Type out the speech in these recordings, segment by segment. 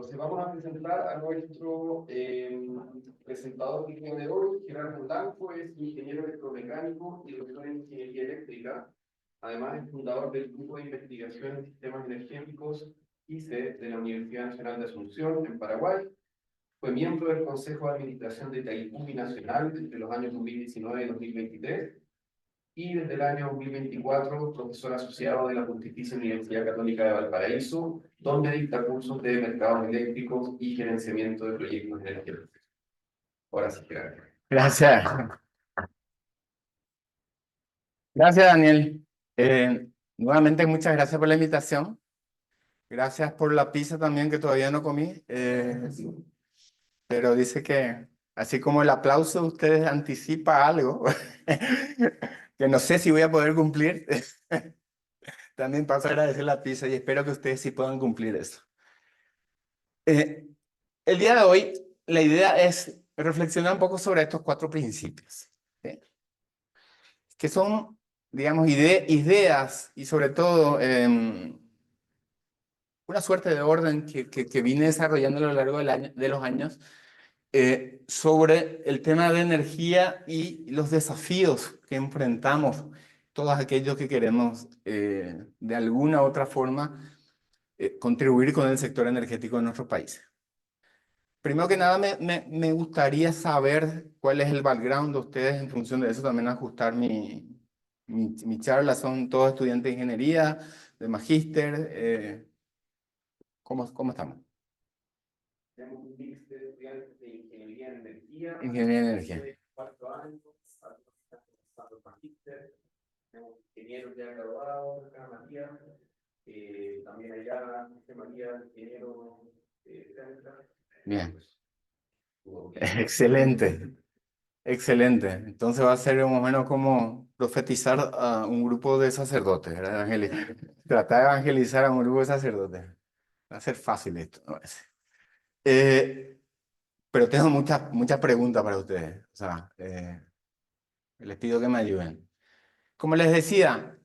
Entonces vamos a presentar a nuestro presentador de hoy. Gerardo Blanco es ingeniero electromecánico y doctor en ingeniería eléctrica. Además es fundador del Grupo de Investigación en Sistemas Energéticos ICE de la Universidad Nacional de Asunción, en Paraguay. Fue miembro del Consejo de Administración de Itaipú Binacional entre los años 2019 y 2023. Y desde el año 2024, profesor asociado de la Pontificia Universidad Católica de Valparaíso, donde dicta cursos de mercados eléctricos y gerenciamiento de proyectos energéticos. Ahora sí, gracias. Gracias. Gracias, Daniel. Nuevamente, muchas gracias por la invitación. Gracias por la pizza también, que todavía no comí. Pero dice que, así como el aplauso de ustedes anticipa algo, que no sé si voy a poder cumplir, también paso a agradecer la pizza y espero que ustedes sí puedan cumplir eso. El día de hoy, la idea es reflexionar un poco sobre estos 4 principios, ¿sí? Que son, digamos, ideas y sobre todo una suerte de orden que vine desarrollando a lo largo de los años sobre el tema de energía y los desafíos que enfrentamos todos aquellos que queremos de alguna u otra forma contribuir con el sector energético de nuestro país. Primero que nada, me gustaría saber cuál es el background de ustedes. En función de eso también ajustar mi charla. Son todos estudiantes de ingeniería, de magíster. ¿Cómo estamos? Tenemos un mix de estudiantes de ingeniería en energía. Ingeniería en energía. De 4 años, algunos están comenzando el magíster. Tenemos ingenieros ya graduados, acá Matías. También allá, José María, ingeniero Bien. Excelente. Excelente. Entonces va a ser más o menos como profetizar a un grupo de sacerdotes, ¿verdad? Tratar de evangelizar a un grupo de sacerdotes. Va a ser fácil esto, ¿no? Pero tengo muchas preguntas para ustedes. O sea, les pido que me ayuden. Como les decía,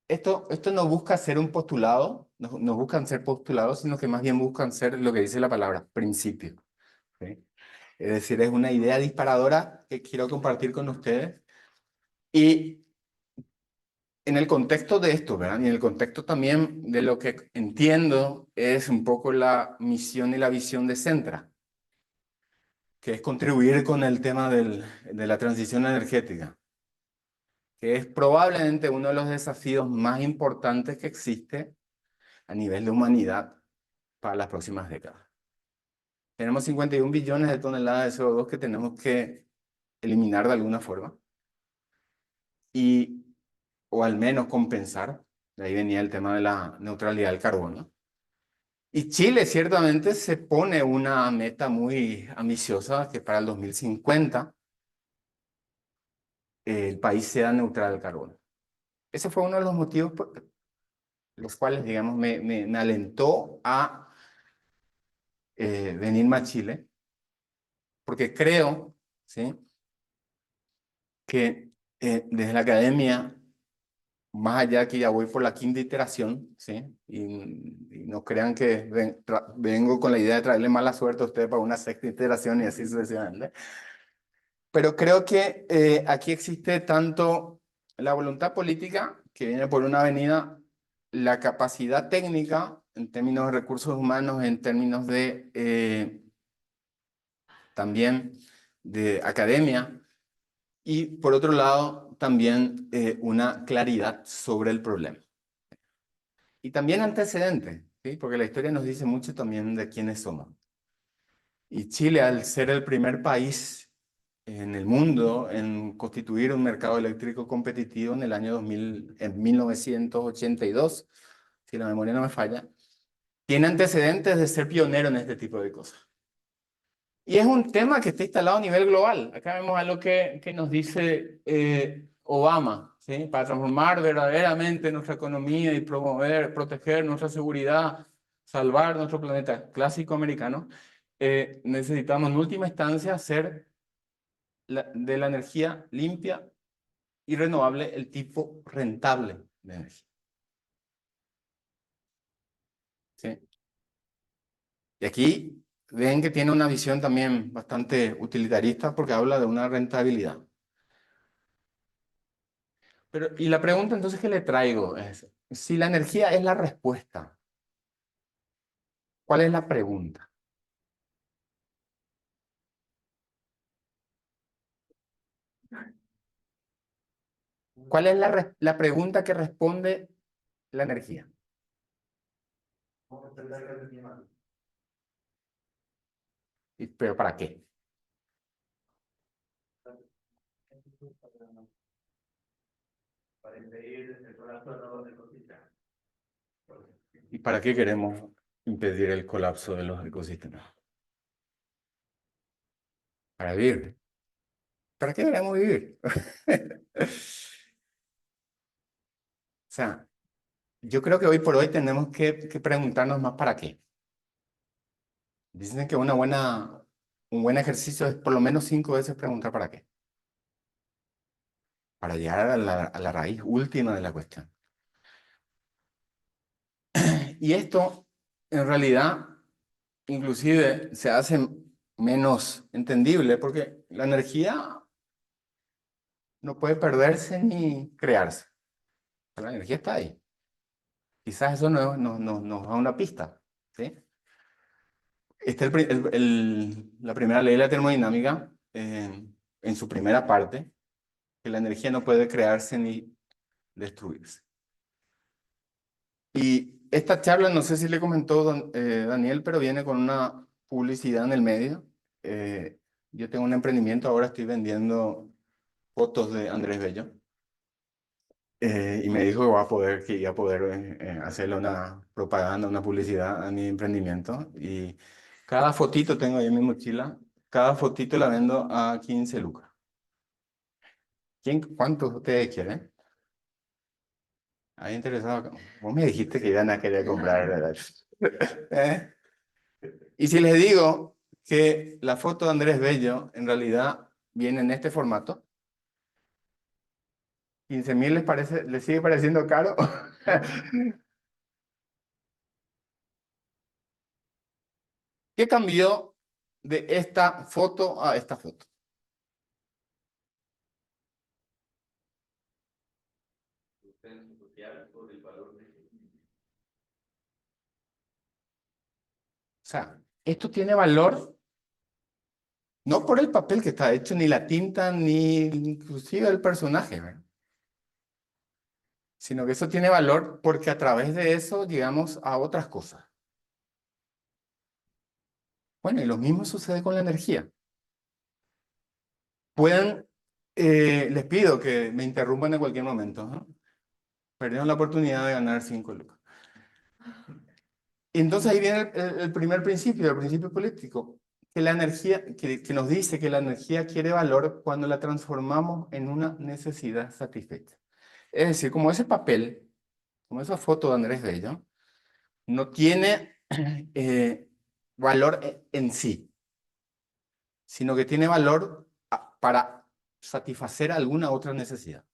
esto no busca ser un postulado, no buscan ser postulados, sino que más bien buscan ser lo que dice la palabra, principio. ¿Sí? Es decir, es una idea disparadora que quiero compartir con ustedes. Y en el contexto de esto, ¿verdad? Y en el contexto también de lo que entiendo es un poco la misión y la visión de Centra, que es contribuir con el tema de la transición energética, que es probablemente uno de los desafíos más importantes que existe a nivel de humanidad para las próximas décadas. Tenemos 51 billones de toneladas de CO2 que tenemos que eliminar de alguna forma, o al menos compensar. De ahí venía el tema de la neutralidad del carbono. Y Chile ciertamente se pone una meta muy ambiciosa, que para el 2050 el país sea neutral al carbono. Ese fue uno de los motivos por los cuales, digamos, me alentó a venirme a Chile, porque creo, ¿sí?, que desde la academia, más allá que ya voy por la 5ª iteración, ¿sí? Y no crean que vengo con la idea de traerle mala suerte a ustedes para una 6ª iteración y así sucesivamente. Pero creo que aquí existe tanto la voluntad política, que viene por una avenida, la capacidad técnica, en términos de recursos humanos, en términos de también de academia, y por otro lado, también una claridad sobre el problema. Y también antecedentes, ¿sí? Porque la historia nos dice mucho también de quiénes somos. Y Chile, al ser el primer país en el mundo en constituir un mercado eléctrico competitivo en el año 2000, en 1982, si la memoria no me falla, tiene antecedentes de ser pionero en este tipo de cosas. Y es un tema que está instalado a nivel global. Acá vemos algo que nos dice Obama, ¿sí? Para transformar verdaderamente nuestra economía y proteger nuestra seguridad, salvar nuestro planeta clásico americano, necesitamos en última instancia hacer de la energía limpia y renovable el tipo rentable de energía. ¿Sí? Y aquí ven que tiene una visión también bastante utilitarista porque habla de una rentabilidad. Pero, y la pregunta entonces que le traigo es, si la energía es la respuesta, ¿cuál es la pregunta? ¿Cuál es la pregunta que responde la energía? ¿Pero para qué? ¿Y para qué queremos impedir el colapso de los ecosistemas? Para vivir. ¿Para qué queremos vivir? O sea, yo creo que hoy por hoy tenemos que preguntarnos más para qué. Dicen que un buen ejercicio es por lo menos 5 veces preguntar para qué. Para llegar a la raíz última de la cuestión. Y esto, en realidad, inclusive se hace menos entendible porque la energía no puede perderse ni crearse. La energía está ahí. Quizás eso nos da una pista, ¿sí? Esta es la primera ley de la termodinámica, en su primera parte, que la energía no puede crearse ni destruirse. Y esta charla, no sé si le comentó Daniel, pero viene con una publicidad en el medio. Yo tengo un emprendimiento, ahora estoy vendiendo fotos de Andrés Bello. Y me dijo que iba a poder hacerle una propaganda, una publicidad a mi emprendimiento. Y cada fotito tengo ahí en mi mochila, cada fotito la vendo a 15 lucas. ¿Cuántos ustedes quieren? ¿Hay interesado? Vos me dijiste que iban a querer comprar, ¿verdad? ¿Eh? Y si les digo que la foto de Andrés Bello en realidad viene en este formato, 15.000 les sigue pareciendo caro. ¿Qué cambió de esta foto a esta foto? O sea, esto tiene valor no por el papel que está hecho, ni la tinta, ni inclusive el personaje, ¿verdad? Sino que eso tiene valor porque a través de eso llegamos a otras cosas. Bueno, y lo mismo sucede con la energía. Les pido que me interrumpan en cualquier momento, ¿no? Perdieron la oportunidad de ganar 5 lucas. Y entonces ahí viene el primer principio, el principio político, que la energía, que nos dice que la energía quiere valor cuando la transformamos en una necesidad satisfecha. Es decir, como ese papel, como esa foto de Andrés Bello, no tiene valor en sí, sino que tiene valor para satisfacer alguna otra necesidad.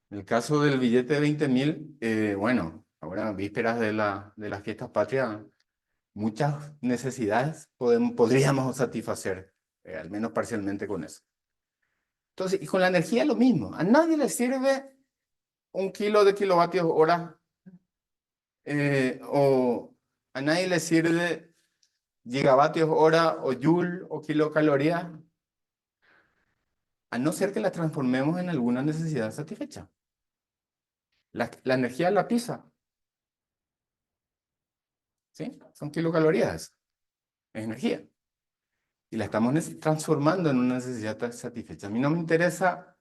En el caso del billete de 20.000, bueno, ahora vísperas de las fiestas patrias, muchas necesidades podríamos satisfacer, al menos parcialmente con eso. Entonces, y con la energía es lo mismo. A nadie le sirve 1 kilo de kilovatios hora, o a nadie le sirve gigavatios hora o joule o kilocalorías, a no ser que la transformemos en alguna necesidad satisfecha. La energía la pisa, ¿sí? Son kilocalorías, es energía. Y la estamos transformando en una necesidad satisfecha. A mí no me interesa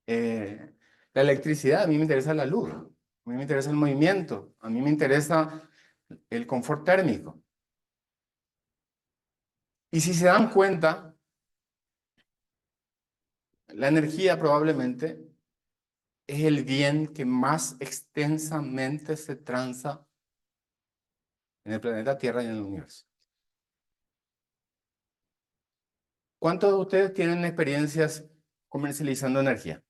la electricidad, a mí me interesa la luz, a mí me interesa el movimiento, a mí me interesa el confort térmico. Y si se dan cuenta, la energía probablemente es el bien que más extensamente se transa en el planeta Tierra y en el universo. ¿Cuántos de ustedes tienen experiencias comercializando energía?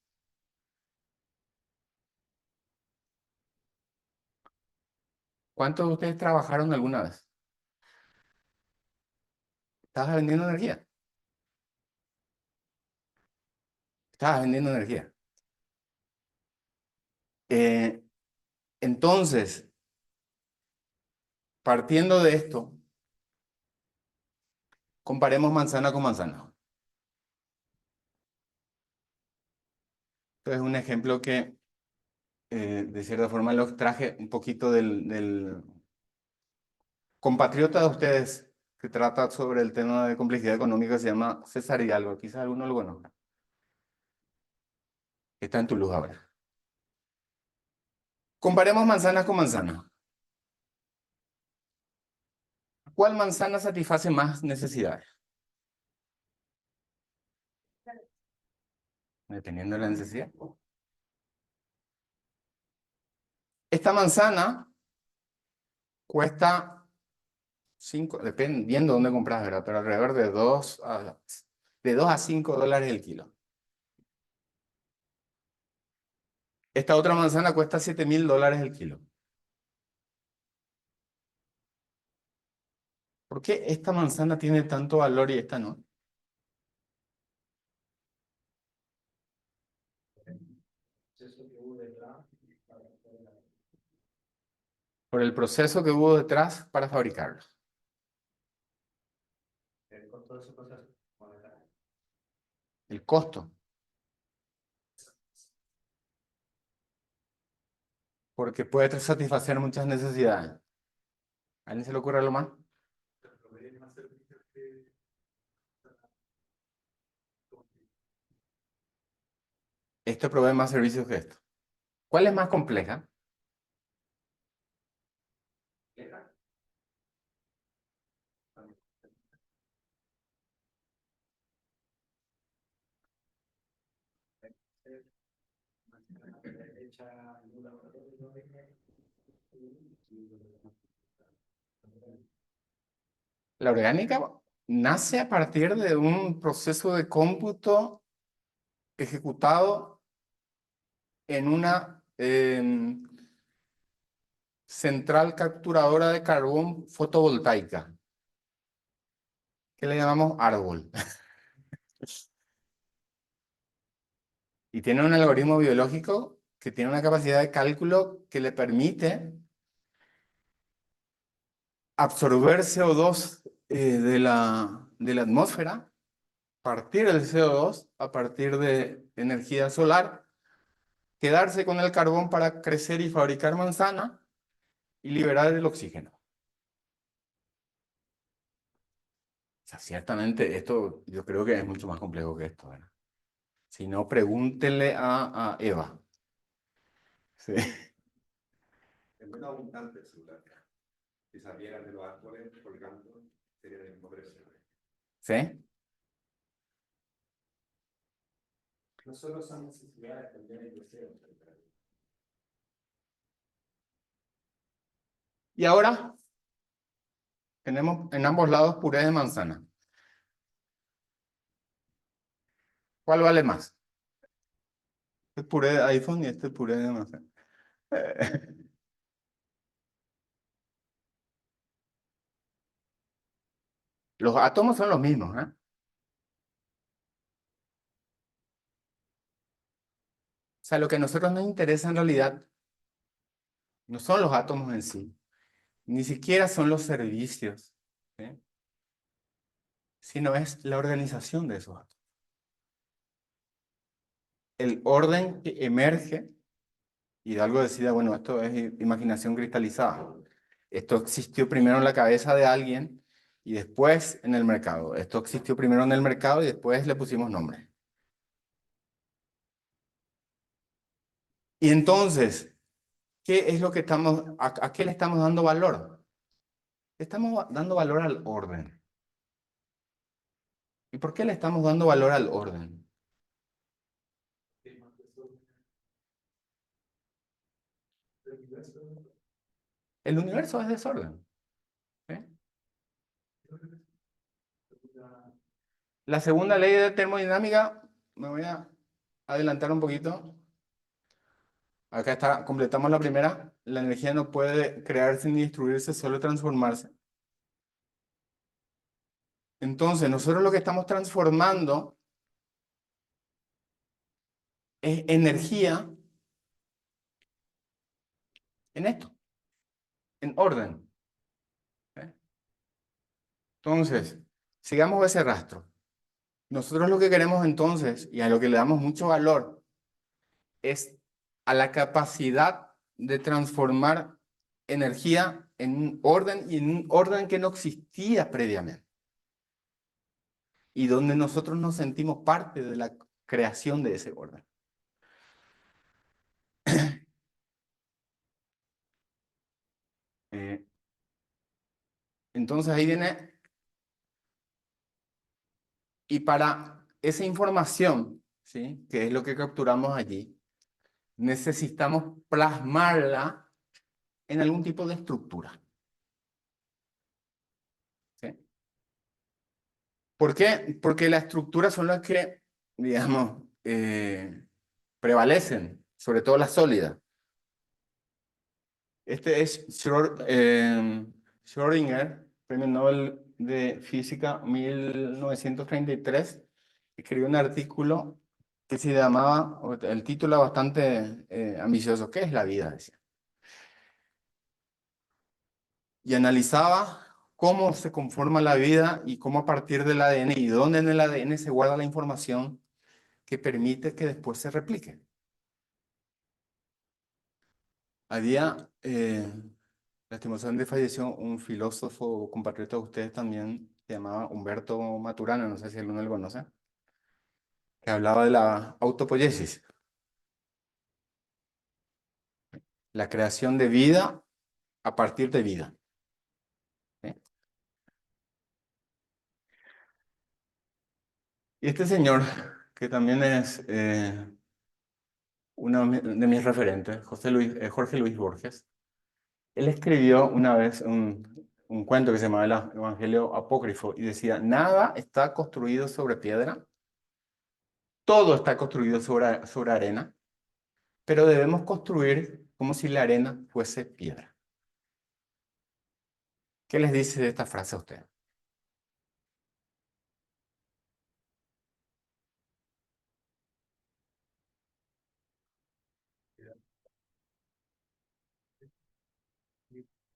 ¿Cuántos de ustedes trabajaron alguna vez? ¿Estabas vendiendo energía? Estabas vendiendo energía. Eh, entonces, partiendo de esto, comparemos manzana con manzana. Entonces, un ejemplo que de cierta forma los traje un poquito del compatriota de ustedes que trata sobre el tema de complejidad económica, se llama César Hidalgo. Quizás alguno lo conozca. Está en Toulouse ahora. Comparemos manzanas con manzanas. ¿Cuál manzana satisface más necesidades? Dependiendo de la necesidad. Esta manzana cuesta 5, dependiendo de dónde compras, ¿verdad? Pero alrededor de 2 a 5 dólares el kilo. Esta otra manzana cuesta $7.000 el kilo. ¿Por qué esta manzana tiene tanto valor y esta no? Por el proceso que hubo detrás para fabricarlo. El costo de ese proceso. El costo. Porque puede satisfacer muchas necesidades. ¿A alguien se le ocurre algo más? Esto provee más servicios que esto. ¿Cuál es más compleja? La orgánica nace a partir de un proceso de cómputo ejecutado en una central capturadora de carbón fotovoltaica, que le llamamos árbol. Y tiene un algoritmo biológico que tiene una capacidad de cálculo que le permite absorber CO2 de la atmósfera, partir el CO2 a partir de energía solar, quedarse con el carbón para crecer y fabricar manzana y liberar el oxígeno. O sea, ciertamente esto yo creo que es mucho más complejo que esto, ¿verdad? Si no, pregúntenle a Eva. Sí. Es muy abundante el celular. Si salieran de los árboles colgando, sería de mismo precio. ¿Sí? No solo son necesidades, también hay deseos. Y ahora tenemos en ambos lados puré de manzana. ¿Cuál vale más? Este es puré de iPhone y este es puré de manzana. Los átomos son los mismos, ¿eh? O sea, lo que a nosotros nos interesa en realidad no son los átomos en sí, ni siquiera son los servicios, ¿sí? Sino es la organización de esos átomos. El orden que emerge, y algo decía, bueno, esto es imaginación cristalizada. Esto existió primero en la cabeza de alguien y después en el mercado. Esto existió primero en el mercado y después le pusimos nombre. Y entonces, ¿qué es lo que a qué le estamos dando valor? Le estamos dando valor al orden. ¿Y por qué le estamos dando valor al orden? El universo es desorden. ¿Sí? La segunda ley de termodinámica, me voy a adelantar un poquito. Acá está, completamos la primera. la energía no puede crearse ni destruirse, solo transformarse. Entonces, nosotros lo que estamos transformando es energía en esto, en orden. ¿Eh? Entonces, sigamos ese rastro. Nosotros lo que queremos entonces, y a lo que le damos mucho valor, es a la capacidad de transformar energía en un orden y en un orden que no existía previamente. Y donde nosotros nos sentimos parte de la creación de ese orden. Eh, entonces ahí viene, y para esa información, ¿sí?, que es lo que capturamos allí, necesitamos plasmarla en algún tipo de estructura. ¿Sí? ¿Por qué? Porque las estructuras son las que, digamos, prevalecen, sobre todo las sólidas. Este es Schrödinger, Premio Nobel de Física 1933, escribió un artículo que se llamaba, el título bastante ambicioso, ¿qué es la vida?, decía. Y analizaba cómo se conforma la vida y cómo a partir del ADN y dónde en el ADN se guarda la información que permite que después se replique. Había, lastimosamente falleció un filósofo compatriota de ustedes también, se llamaba Humberto Maturana, no sé si alguno lo conoce, que hablaba de la autopoiesis, la creación de vida a partir de vida. ¿Sí? Y este señor, que también es uno de mis referentes, Jorge Luis Borges, él escribió una vez un cuento que se llama El Evangelio Apócrifo y decía, nada está construido sobre piedra, todo está construido sobre arena, pero debemos construir como si la arena fuese piedra. ¿Qué les dice de esta frase a ustedes?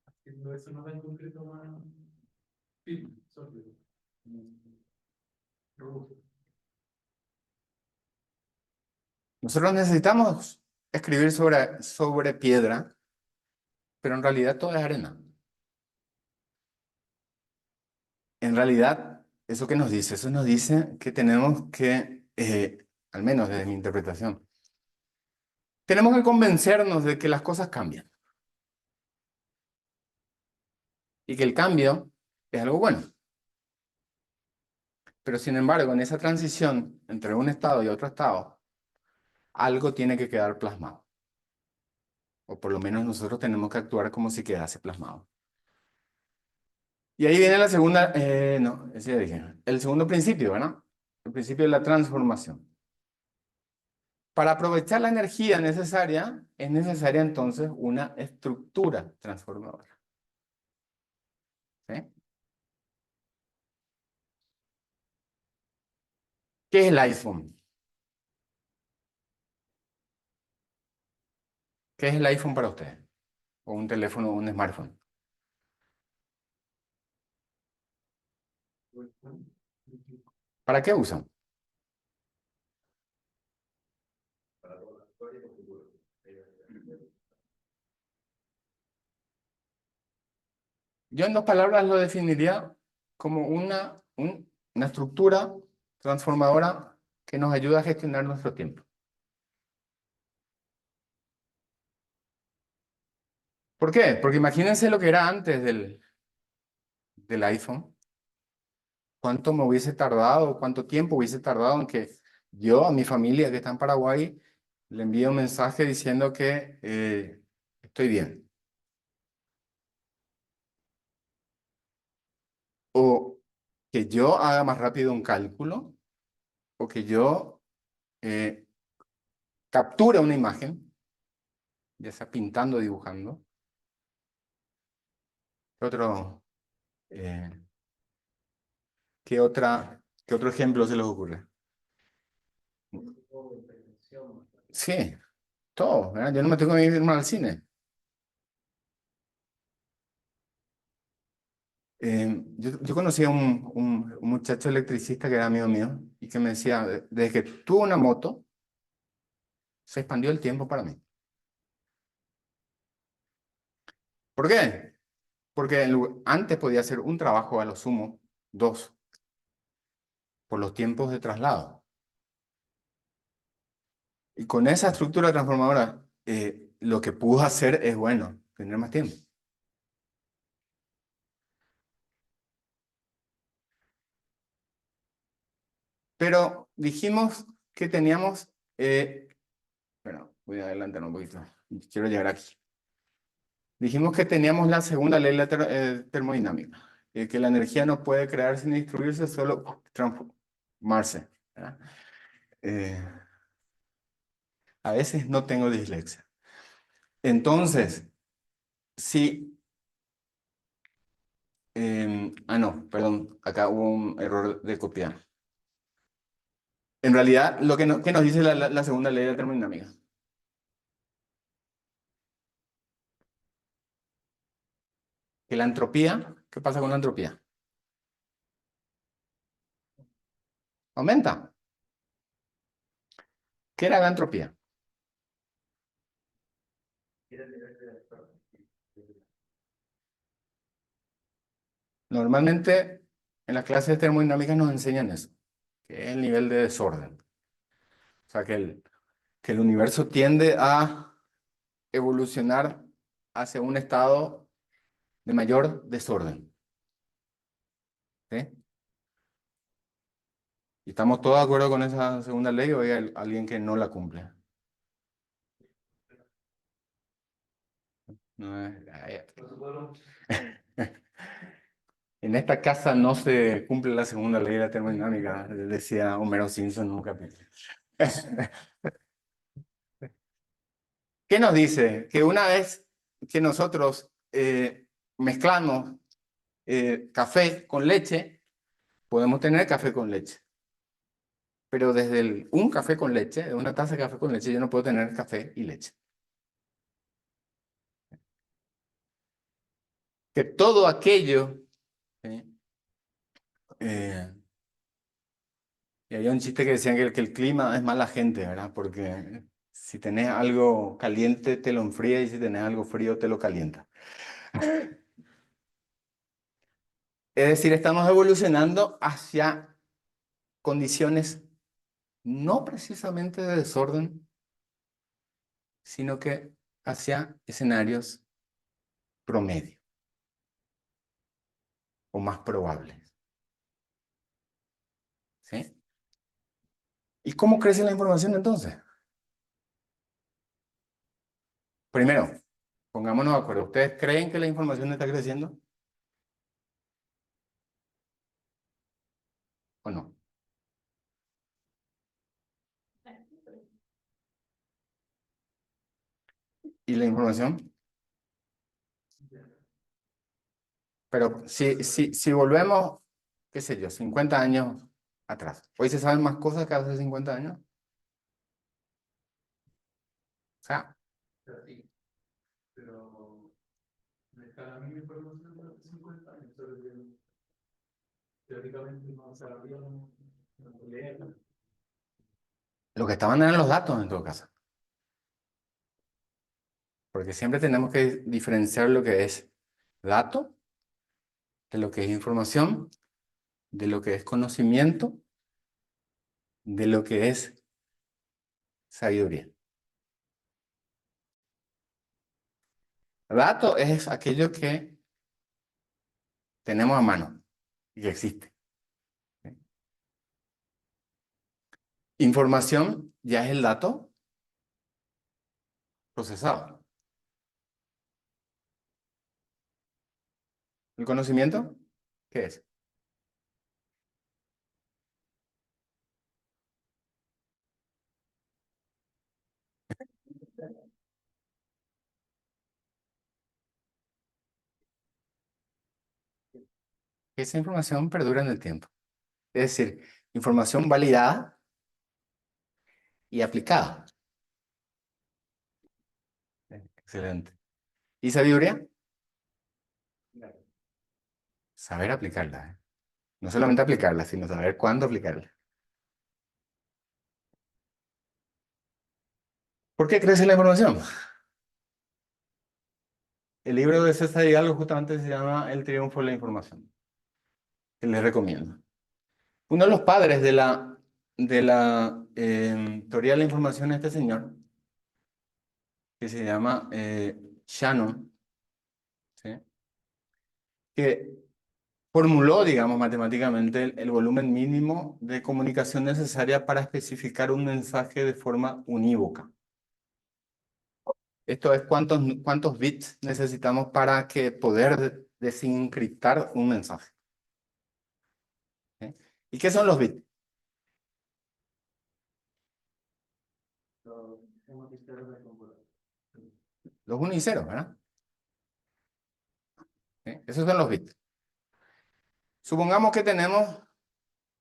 Haciendo eso no da en concreto más firme, sólido, robusto. Nosotros necesitamos escribir sobre piedra, pero en realidad todo es arena. En realidad, ¿eso qué nos dice? Eso nos dice que tenemos que, al menos desde mi interpretación, tenemos que convencernos de que las cosas cambian. Y que el cambio es algo bueno. Pero sin embargo, en esa transición entre un estado y otro estado, algo tiene que quedar plasmado. O por lo menos nosotros tenemos que actuar como si quedase plasmado. Y ahí viene la segunda, no, ese ya dije, el segundo principio, ¿verdad? El principio de la transformación. Para aprovechar la energía necesaria, es necesaria entonces una estructura transformadora. ¿Sí? ¿Qué es el iPhone? ¿Qué es el iPhone para ustedes? O un teléfono o un smartphone. ¿Para qué usan? Para toda la historia y el futuro. Yo en dos palabras lo definiría como una estructura transformadora que nos ayuda a gestionar nuestro tiempo. ¿Por qué? Porque imagínense lo que era antes del iPhone. ¿Cuánto me hubiese tardado, cuánto tiempo hubiese tardado en que yo a mi familia que está en Paraguay le envíe un mensaje diciendo que estoy bien? O que yo haga más rápido un cálculo, o que yo capture una imagen ya sea pintando o dibujando. ¿Qué otro, eh, qué otro ejemplo se les ocurre? Sí, todo, ¿verdad? Yo no me tengo que ir mal al cine. Yo conocí a un muchacho electricista que era amigo mío y que me decía, desde que tuvo una moto, se expandió el tiempo para mí. ¿Por qué? Porque antes podía hacer un trabajo a lo sumo, dos, por los tiempos de traslado. Y con esa estructura transformadora, lo que pudo hacer es, bueno, tener más tiempo. Pero dijimos que teníamos, bueno, voy a adelantar un poquito, quiero llegar aquí. Dijimos que teníamos la segunda ley de la termodinámica, que la energía no puede crearse ni destruirse, solo transformarse, ¿verdad? A veces no tengo dislexia. Entonces, si... no, perdón, acá hubo un error de copiar. En realidad, lo que, que nos dice la segunda ley de la termodinámica. Que la entropía, ¿qué pasa con la entropía? Aumenta. ¿Qué era la entropía? Normalmente, en las clases de termodinámica nos enseñan eso, que es el nivel de desorden. O sea, que el universo tiende a evolucionar hacia un estado de mayor desorden. ¿Sí? ¿Y estamos todos de acuerdo con esa segunda ley o hay alguien que no la cumple? No es- En esta casa no se cumple la segunda ley de la termodinámica, decía Homero Simpson en un capítulo. ¿Qué nos dice? Que una vez que nosotros mezclamos café con leche, podemos tener café con leche. Pero desde un café con leche, de una taza de café con leche, yo no puedo tener café y leche. Que todo aquello, ¿sí? eh, y había un chiste que decían que el clima es mala gente, ¿verdad? Porque si tenés algo caliente, te lo enfría y si tenés algo frío, te lo calienta. Es decir, estamos evolucionando hacia condiciones no precisamente de desorden, sino que hacia escenarios promedio o más probables. ¿Sí? ¿Y cómo crece la información entonces? Primero, pongámonos de acuerdo. ¿Ustedes creen que la información está creciendo o no? ¿Y la información? Pero si volvemos, qué sé yo, 50 años atrás. ¿Hoy se saben más cosas que hace 50 años? O sea, Pero me está la misma información de hace 50 años, solo que teóricamente no sabía leer. lo que estaban eran los datos en todo caso. Porque siempre tenemos que diferenciar lo que es dato, de lo que es información, de lo que es conocimiento, de lo que es sabiduría. Dato es aquello que tenemos a mano y que existe. Información ya es el dato procesado. ¿El conocimiento? ¿Qué es? que esa información perdura en el tiempo. Es decir, información validada y aplicada. Excelente. ¿Y sabiduría? Saber aplicarla. No solamente aplicarla, sino saber cuándo aplicarla. ¿Por qué crece la información? El libro de César Hidalgo justamente se llama El triunfo de la información, que les recomiendo. Uno de los padres de la teoría de la información es este señor, que se llama Shannon, ¿sí? Que formuló, digamos, matemáticamente el volumen mínimo de comunicación necesaria para especificar un mensaje de forma unívoca. Esto es cuántos bits necesitamos para poder desencriptar un mensaje. ¿Sí? ¿Y qué son los bits? Los 1 y 0, ¿verdad? ¿Sí? Esos son los bits. Supongamos que tenemos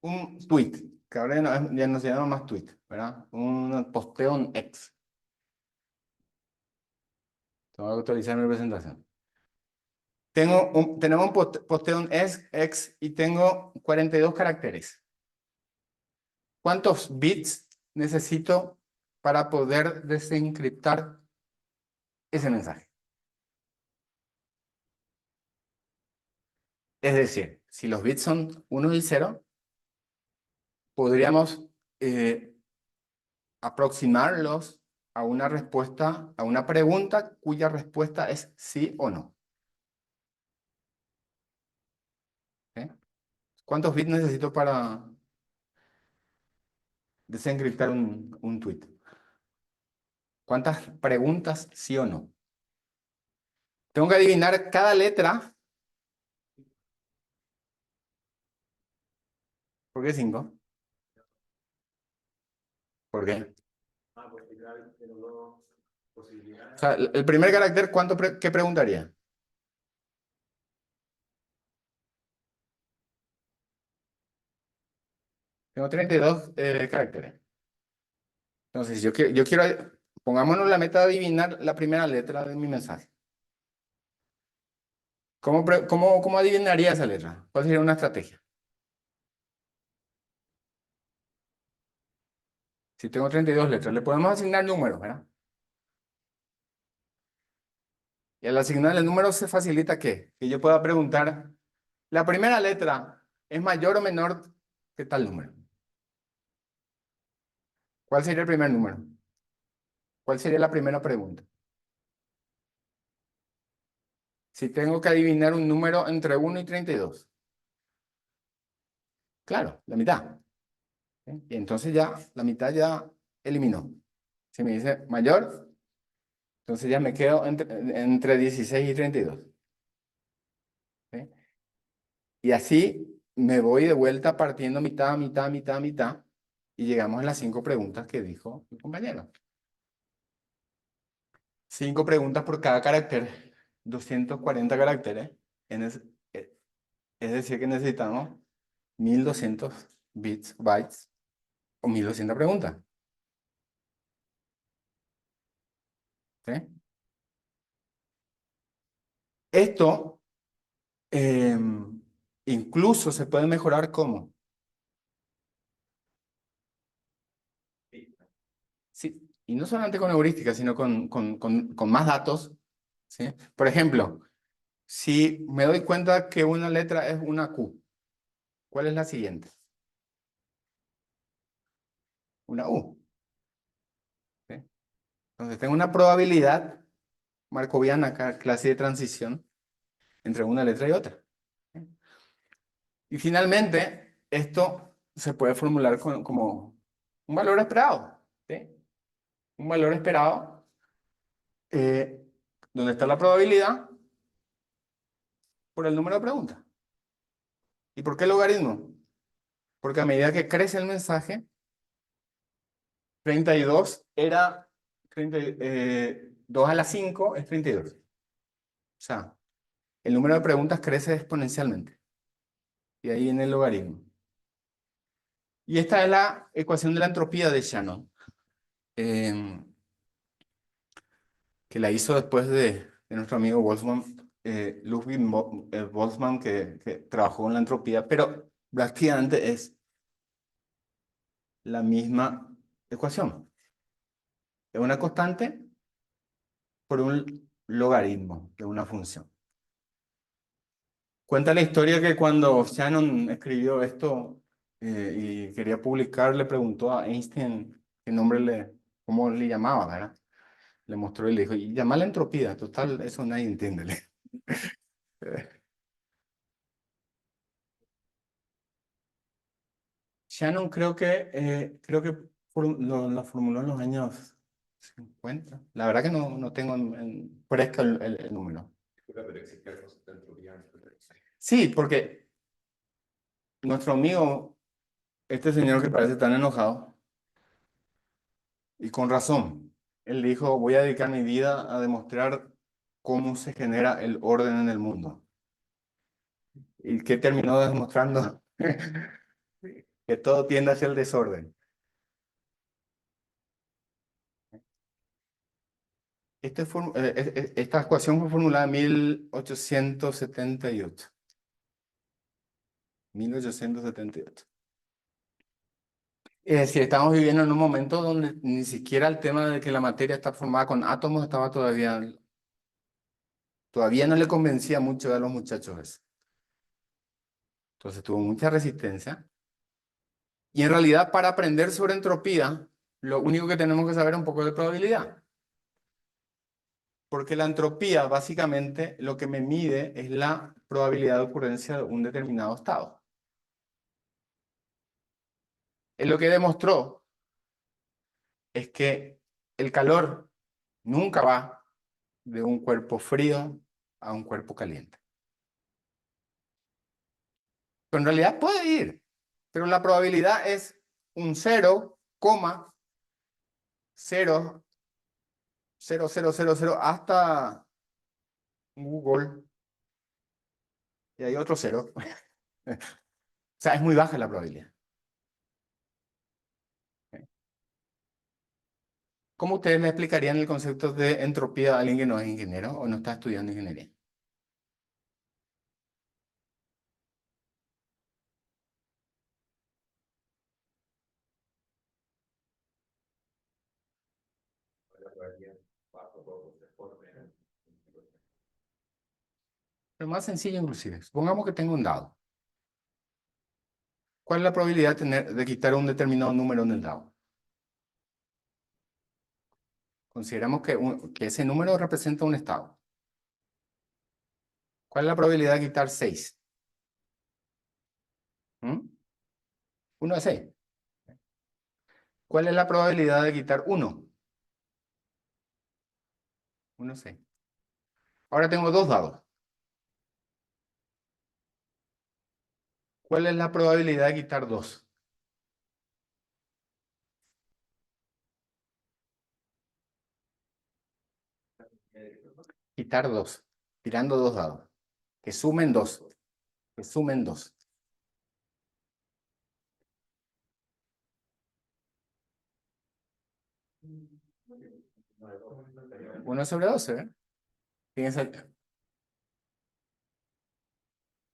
un tweet, que ahora ya no se llama más tweet, ¿verdad? Un posteo en X. Tengo que actualizar mi presentación. Tenemos un posteo en X y tengo 42 caracteres. ¿Cuántos bits necesito para poder desencriptar ese mensaje? Es decir, si los bits son 1 y 0, podríamos aproximarlos a una respuesta, a una pregunta cuya respuesta es sí o no. ¿Sí? ¿Cuántos bits necesito para desencriptar un tweet? ¿Cuántas preguntas sí o no? Tengo que adivinar cada letra. ¿Por qué 5? ¿Por qué? O sea, el primer carácter, ¿qué preguntaría? Tengo 32 caracteres. Entonces, yo quiero, pongámonos la meta de adivinar la primera letra de mi mensaje. ¿Cómo adivinaría esa letra? ¿Cuál sería una estrategia? Si tengo 32 letras, le podemos asignar números, ¿verdad? Y al asignarle números se facilita ¿qué? Que yo pueda preguntar, ¿la primera letra es mayor o menor que tal número? ¿Cuál sería el primer número? ¿Cuál sería la primera pregunta? Si tengo que adivinar un número entre 1 y 32. Claro, la mitad. ¿Sí? Y entonces ya, la mitad ya eliminó. Si me dice mayor, entonces ya me quedo entre 16 y 32. ¿Sí? Y así me voy de vuelta partiendo mitad, mitad, mitad, mitad. Y llegamos a las 5 preguntas que dijo mi compañero. 5 preguntas por cada carácter. 240 caracteres. Es decir, que necesitamos 1200 bytes o 1200 preguntas. ¿Sí? Esto incluso se puede mejorar ¿cómo? Sí, y no solamente con heurística, sino con más datos. ¿Sí? Por ejemplo, si me doy cuenta que una letra es una Q, ¿cuál es la siguiente? Una U. ¿Sí? Entonces tengo una probabilidad markoviana, clase de transición, entre una letra y otra. ¿Sí? Y finalmente, esto se puede formular como un valor esperado. ¿Sí? Un valor esperado, donde está la probabilidad por el número de preguntas. ¿Y por qué logaritmo? Porque a medida que crece el mensaje, 32 era 2 a la 5 es 32. O sea, el número de preguntas crece exponencialmente. Y ahí viene el logaritmo. Y esta es la ecuación de la entropía de Shannon, que la hizo después de nuestro amigo Boltzmann, Ludwig Boltzmann, que trabajó en la entropía, pero prácticamente es la misma ecuación. Es una constante por un logaritmo de una función. Cuenta la historia que cuando Shannon escribió esto y quería publicar, le preguntó a Einstein qué nombre cómo le llamaba, ¿verdad? Le mostró y le dijo, y llamala entropía, total, eso nadie entiende. Shannon creo que la formuló en los años 50. La verdad que no tengo fresco el número. Pero existe el concepto de entropía. Sí, porque nuestro amigo, este señor que parece tan enojado, y con razón, él dijo, voy a dedicar mi vida a demostrar cómo se genera el orden en el mundo. ¿Y qué terminó demostrando? Que todo tiende hacia el desorden. Esta ecuación fue formulada en 1878. 1878. Es decir, estamos viviendo en un momento donde ni siquiera el tema de que la materia está formada con átomos estaba todavía no le convencía mucho a los muchachos eso. Entonces tuvo mucha resistencia. Y en realidad, para aprender sobre entropía, lo único que tenemos que saber es un poco de probabilidad. Porque la entropía, básicamente, lo que me mide es la probabilidad de ocurrencia de un determinado estado. Lo que demostró es que el calor nunca va de un cuerpo frío a un cuerpo caliente. Pero en realidad puede ir, pero la probabilidad es un 0,00000 hasta Google. Y hay otro 0. O sea, es muy baja la probabilidad. ¿Cómo ustedes le explicarían el concepto de entropía a alguien que no es ingeniero o no está estudiando ingeniería? Lo más sencillo inclusive. Supongamos que tengo un dado. ¿Cuál es la probabilidad de quitar un determinado número en el dado? Consideramos que ese número representa un estado. ¿Cuál es la probabilidad de quitar 6? 1 de 6. ¿Cuál es la probabilidad de quitar 1? 1 de 6. Ahora tengo dos dados. ¿Cuál es la probabilidad de quitar 2? Quitar 2. Tirando dos dados. Que sumen 2. Que sumen 2. 1 sobre 12, ¿eh? Fíjense.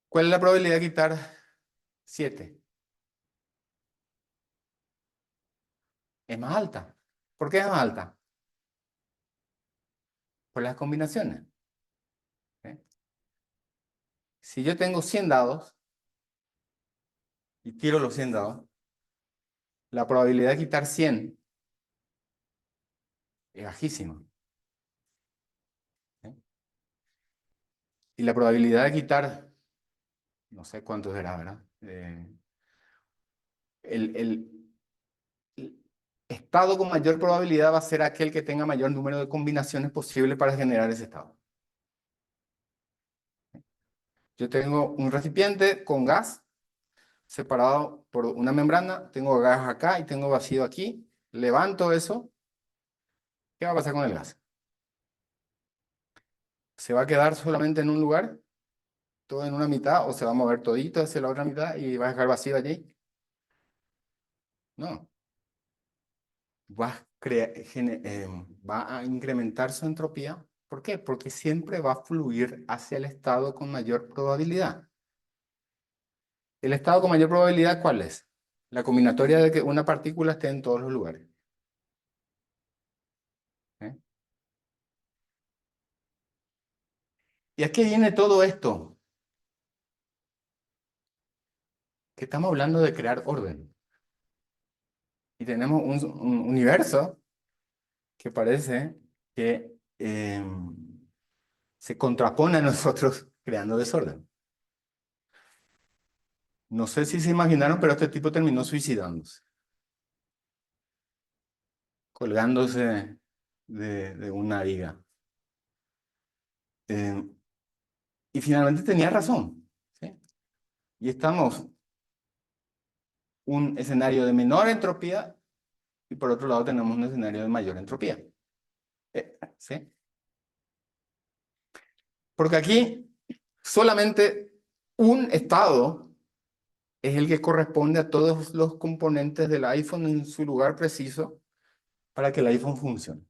¿Cuál es la probabilidad de quitar 7? Es más alta. ¿Por qué es más alta? Por las combinaciones. ¿Eh? Si yo tengo 100 dados y tiro los 100 dados, la probabilidad de quitar 100 es bajísima. ¿Eh? Y la probabilidad de quitar, no sé cuánto será, ¿verdad? El estado con mayor probabilidad va a ser aquel que tenga mayor número de combinaciones posibles para generar ese estado. Yo tengo un recipiente con gas separado por una membrana, tengo gas acá y tengo vacío aquí. Levanto eso. ¿Qué va a pasar con el gas? ¿Se va a quedar solamente en un lugar? todo en una mitad o se va a mover todito hacia la otra mitad y va a dejar vacío allí? No. Va a incrementar su entropía. ¿Por qué? Porque siempre va a fluir hacia el estado con mayor probabilidad. ¿El estado con mayor probabilidad cuál es? La combinatoria de que una partícula esté en todos los lugares. ¿Eh? ¿Y a qué viene todo esto? Que estamos hablando de crear orden. Y tenemos un universo que parece que se contrapone a nosotros creando desorden. No sé si se imaginaron, pero este tipo terminó suicidándose, colgándose de una viga. Eh, y finalmente tenía razón, ¿sí? Y estamos un escenario de menor entropía y por otro lado tenemos un escenario de mayor entropía. ¿Sí? Porque aquí solamente un estado es el que corresponde a todos los componentes del iPhone en su lugar preciso para que el iPhone funcione.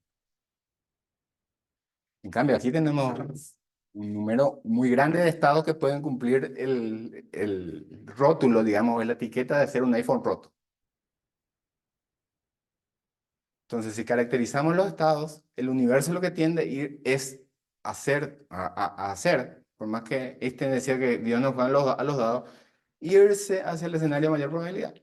En cambio, aquí tenemos un número muy grande de estados que pueden cumplir el rótulo, digamos, la etiqueta de ser un iPhone roto. Entonces, si caracterizamos los estados, el universo lo que tiende a ir es a hacer, por más que este decía que Dios nos va a los dados, irse hacia el escenario de mayor probabilidad.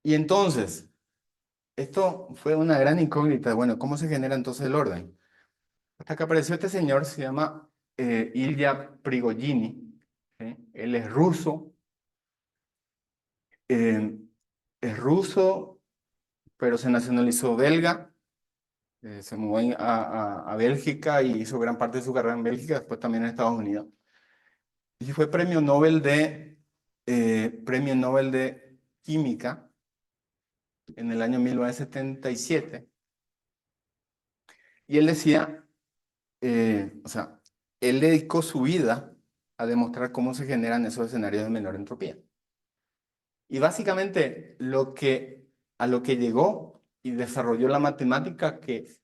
Y entonces, esto fue una gran incógnita. Bueno, ¿cómo se genera entonces el orden? Hasta que apareció este señor, se llama Ilya Prigogine, ¿sí? Él eh, es ruso, pero se nacionalizó belga, se mudó a Bélgica y hizo gran parte de su carrera en Bélgica, después también en Estados Unidos. Y fue premio Nobel de Química en el año 1977. Y él decía, o sea, él dedicó su vida a demostrar cómo se generan esos escenarios de menor entropía. Y básicamente a lo que llegó y desarrolló la matemática que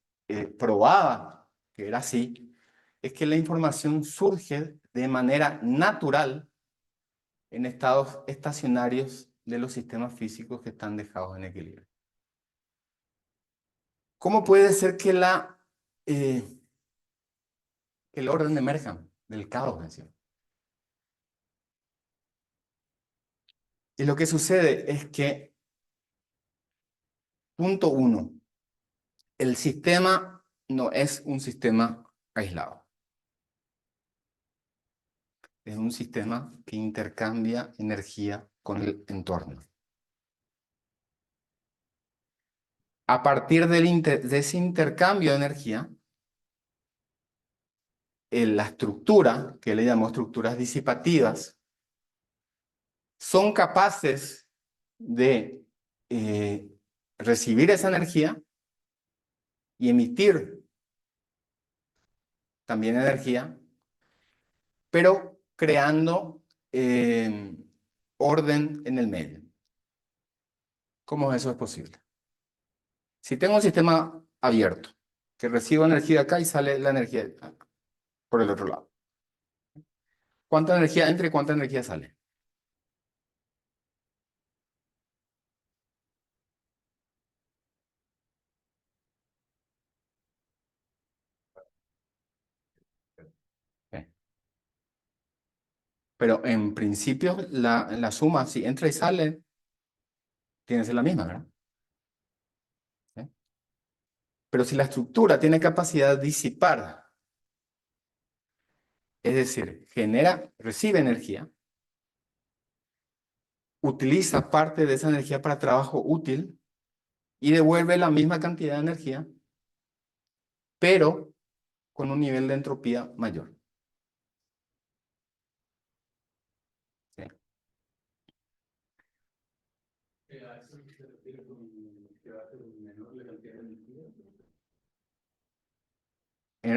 probaba que era así, es que la información surge de manera natural en estados estacionarios de los sistemas físicos que están dejados en equilibrio. ¿Cómo puede ser que el orden emerja del caos encima? Y lo que sucede es que, punto uno, el sistema no es un sistema aislado. Es un sistema que intercambia energía con el entorno. A partir de ese intercambio de energía, la estructura, que le llamamos estructuras disipativas, son capaces de recibir esa energía y emitir también energía, pero creando orden en el medio. ¿Cómo eso es posible? Si tengo un sistema abierto, que recibo energía acá y sale la energía por el otro lado. ¿Cuánta energía entra y cuánta energía sale? Sí. Pero en principio la suma, si entra y sale, tiene que ser la misma, ¿verdad? ¿Sí? Pero si la estructura tiene capacidad de disipar, es decir, recibe energía, utiliza parte de esa energía para trabajo útil y devuelve la misma cantidad de energía, pero con un nivel de entropía mayor. ¿Sí? ¿A eso se refiere con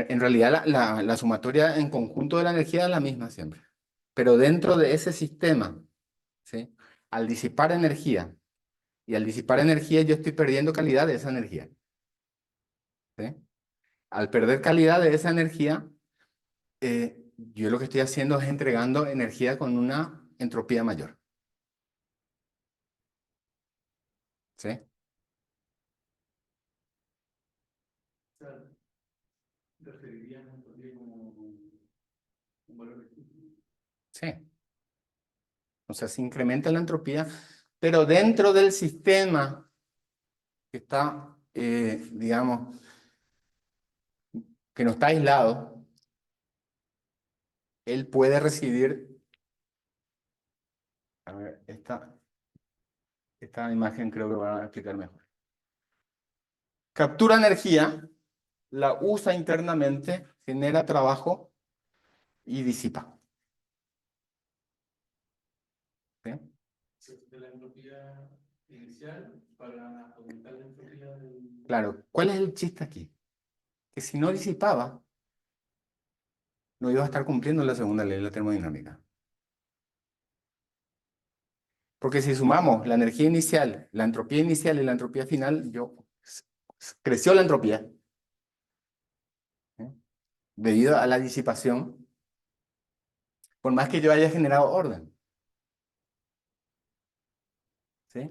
En realidad la sumatoria en conjunto de la energía es la misma siempre. Pero dentro de ese sistema, ¿sí? Al disipar energía, y al disipar energía yo estoy perdiendo calidad de esa energía. ¿Sí? Al perder calidad de esa energía, yo lo que estoy haciendo es entregando energía con una entropía mayor. ¿Sí? ¿Referirían como un valor? Sí. O sea, se incrementa la entropía, pero dentro del sistema que está, digamos, que no está aislado, él puede recibir, a ver, esta imagen creo que va a explicar mejor. Captura energía, la usa internamente, genera trabajo y disipa. ¿Sí? De la entropía inicial para aumentar la entropía del... Claro, ¿cuál es el chiste aquí? Que si no disipaba, no iba a estar cumpliendo la segunda ley de la termodinámica. Porque si sumamos la energía inicial, la entropía inicial y la entropía final, creció la entropía. ¿Sí? Debido a la disipación, por más que yo haya generado orden. ¿Sí?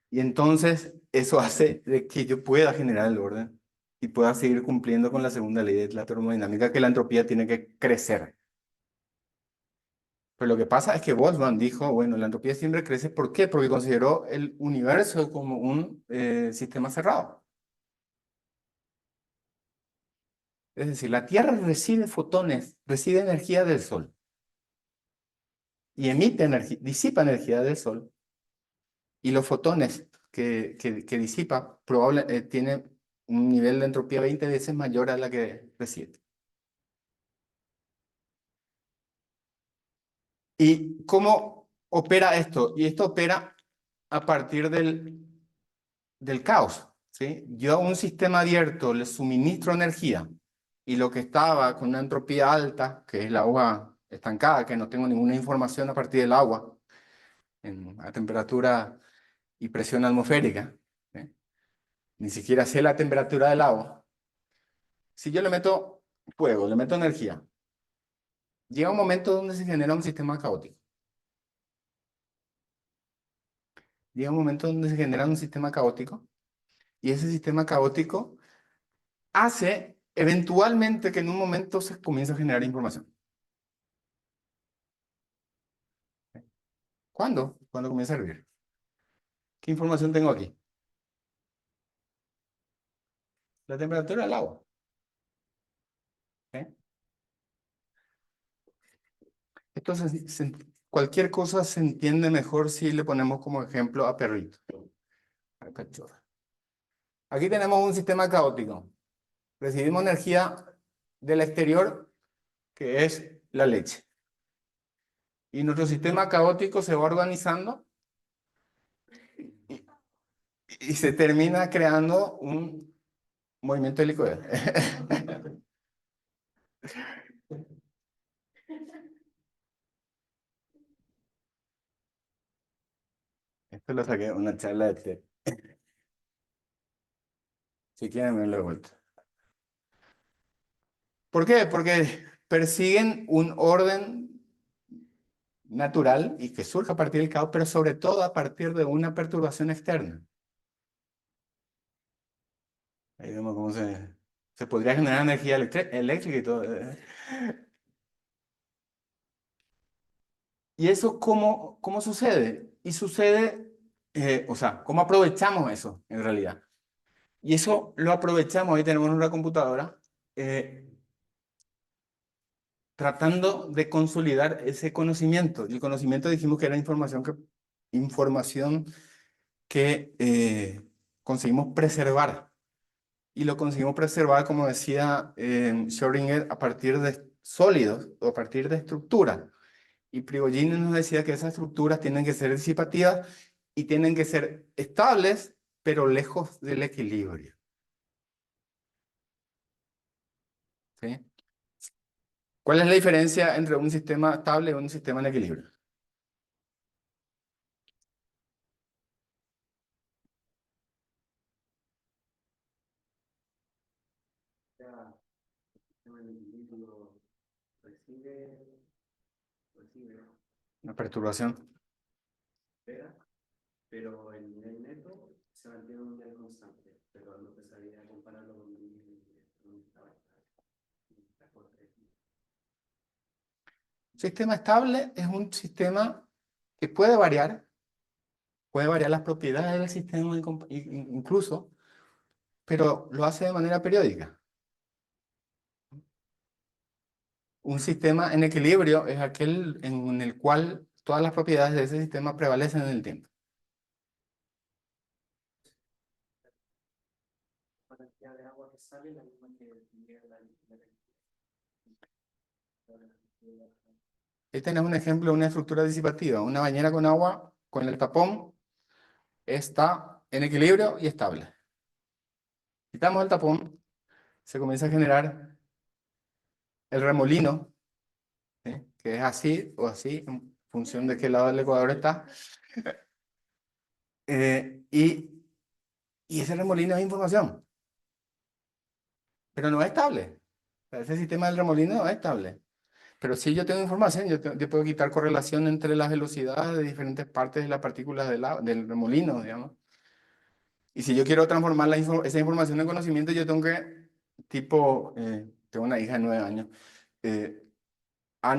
Y entonces eso hace de que yo pueda generar el orden y pueda seguir cumpliendo con la segunda ley de la termodinámica, que la entropía tiene que crecer. Pero lo que pasa es que Boltzmann dijo, bueno, la entropía siempre crece. ¿Por qué? Porque consideró el universo como un sistema cerrado. Es decir, la Tierra recibe fotones, recibe energía del Sol y emite energía, disipa energía del Sol. Y los fotones que disipa tienen un nivel de entropía 20 veces mayor a la que recibe. ¿Y cómo opera esto? Y esto opera a partir del caos. ¿Sí? Yo a un sistema abierto le suministro energía y lo que estaba con una entropía alta, que es el agua estancada, que no tengo ninguna información a partir del agua, a temperatura y presión atmosférica, ¿sí? Ni siquiera sé la temperatura del agua. Si yo le meto fuego, le meto energía, llega un momento donde se genera un sistema caótico. Llega un momento donde se genera un sistema caótico y ese sistema caótico hace eventualmente que en un momento se comience a generar información. ¿Cuándo? Cuando comienza a hervir. ¿Qué información tengo aquí? La temperatura del agua. ¿Sí? Entonces, cualquier cosa se entiende mejor si le ponemos como ejemplo a perrito, a cachorro. Aquí tenemos un sistema caótico. Recibimos energía del exterior, que es la leche. Y nuestro sistema caótico se va organizando y se termina creando un movimiento helicoidal. Esto lo saqué de una charla de TED. Si quieren, me lo he vuelto. ¿Por qué? Porque persiguen un orden natural y que surge a partir del caos, pero sobre todo a partir de una perturbación externa. Ahí vemos cómo se podría generar energía eléctrica y todo. ¿Y eso cómo sucede? Y sucede, o sea, ¿cómo aprovechamos eso en realidad? Y eso lo aprovechamos, ahí tenemos una computadora, tratando de consolidar ese conocimiento. Y el conocimiento dijimos que era información que conseguimos preservar. Y lo conseguimos preservar, como decía Schrödinger, a partir de sólidos o a partir de estructuras. Y Prigogine nos decía que esas estructuras tienen que ser disipativas y tienen que ser estables, pero lejos del equilibrio. ¿sí? ¿Cuál es la diferencia entre un sistema estable y un sistema en equilibrio? Ya, el individuo recibe, Una perturbación. espera, pero el nivel neto se mantiene un nivel constante, pero no empezaría a compararlo con un nivel que estaba Un sistema estable es un sistema que puede variar las propiedades del sistema incluso, pero lo hace de manera periódica. Un sistema en equilibrio es aquel en el cual todas las propiedades de ese sistema prevalecen en el tiempo. la cantidad de agua que sale, la misma que llega la Ahí tenemos un ejemplo de una estructura disipativa. Una bañera con agua, con el tapón, está en equilibrio y estable. Quitamos el tapón, se comienza a generar el remolino, ¿sí? Que es así o así, en función de qué lado del ecuador está. Y ese remolino es información, pero no es estable. O sea, ese sistema del remolino no es estable. Pero si yo tengo información, yo puedo quitar correlación entre las velocidades de diferentes partes de las partículas del remolino, digamos. Y si yo quiero transformar esa información en conocimiento, yo tengo que, tengo una hija de 9 años, eh, o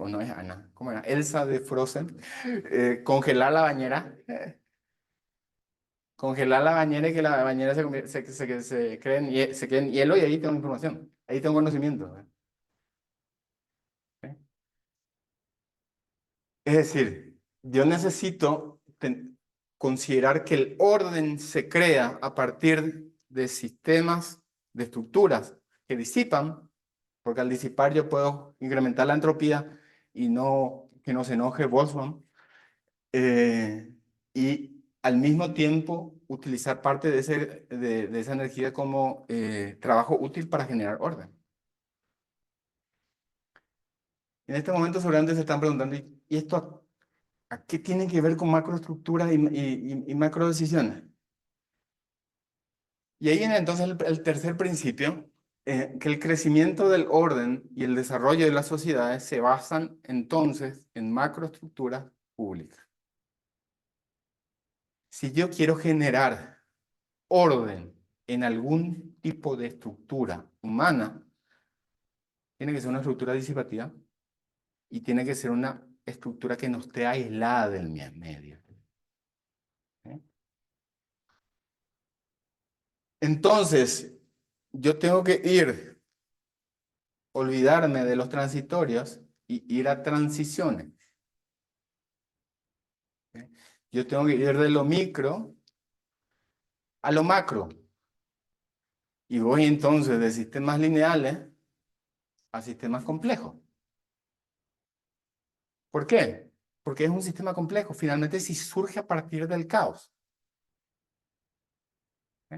no es Ana, ¿cómo era? Elsa de Frozen, congelar la bañera, y que la bañera se quede en hielo y ahí tengo información, ahí tengo conocimiento. ¿Sí? Es decir, yo necesito considerar que el orden se crea a partir de sistemas, de estructuras que disipan, porque al disipar yo puedo incrementar la entropía y no que no se enoje Boltzmann, y al mismo tiempo utilizar parte de esa energía como trabajo útil para generar orden. En este momento seguramente se están preguntando, ¿y esto a qué tiene que ver con macroestructuras y macrodecisiones? Y ahí viene entonces el tercer principio, que el crecimiento del orden y el desarrollo de las sociedades se basan entonces en macroestructuras públicas. Si yo quiero generar orden en algún tipo de estructura humana, tiene que ser una estructura disipativa y tiene que ser una estructura que no esté aislada del medio. ¿Sí? Entonces, yo tengo que olvidarme de los transitorios y ir a transiciones. ¿Sí? Yo tengo que ir de lo micro a lo macro. Y voy entonces de sistemas lineales a sistemas complejos. ¿Por qué? Porque es un sistema complejo. Finalmente, si surge a partir del caos. ¿Sí?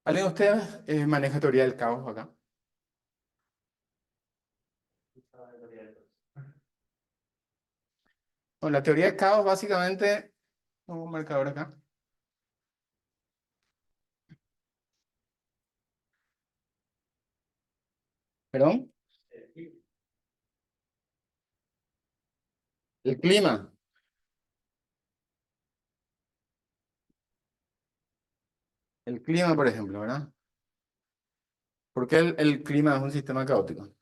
¿Alguien de ustedes maneja teoría del caos acá? Bueno, la teoría del caos básicamente, un marcador acá. ¿Perdón? El clima. El clima, por ejemplo, ¿verdad? ¿Por qué el clima es un sistema caótico?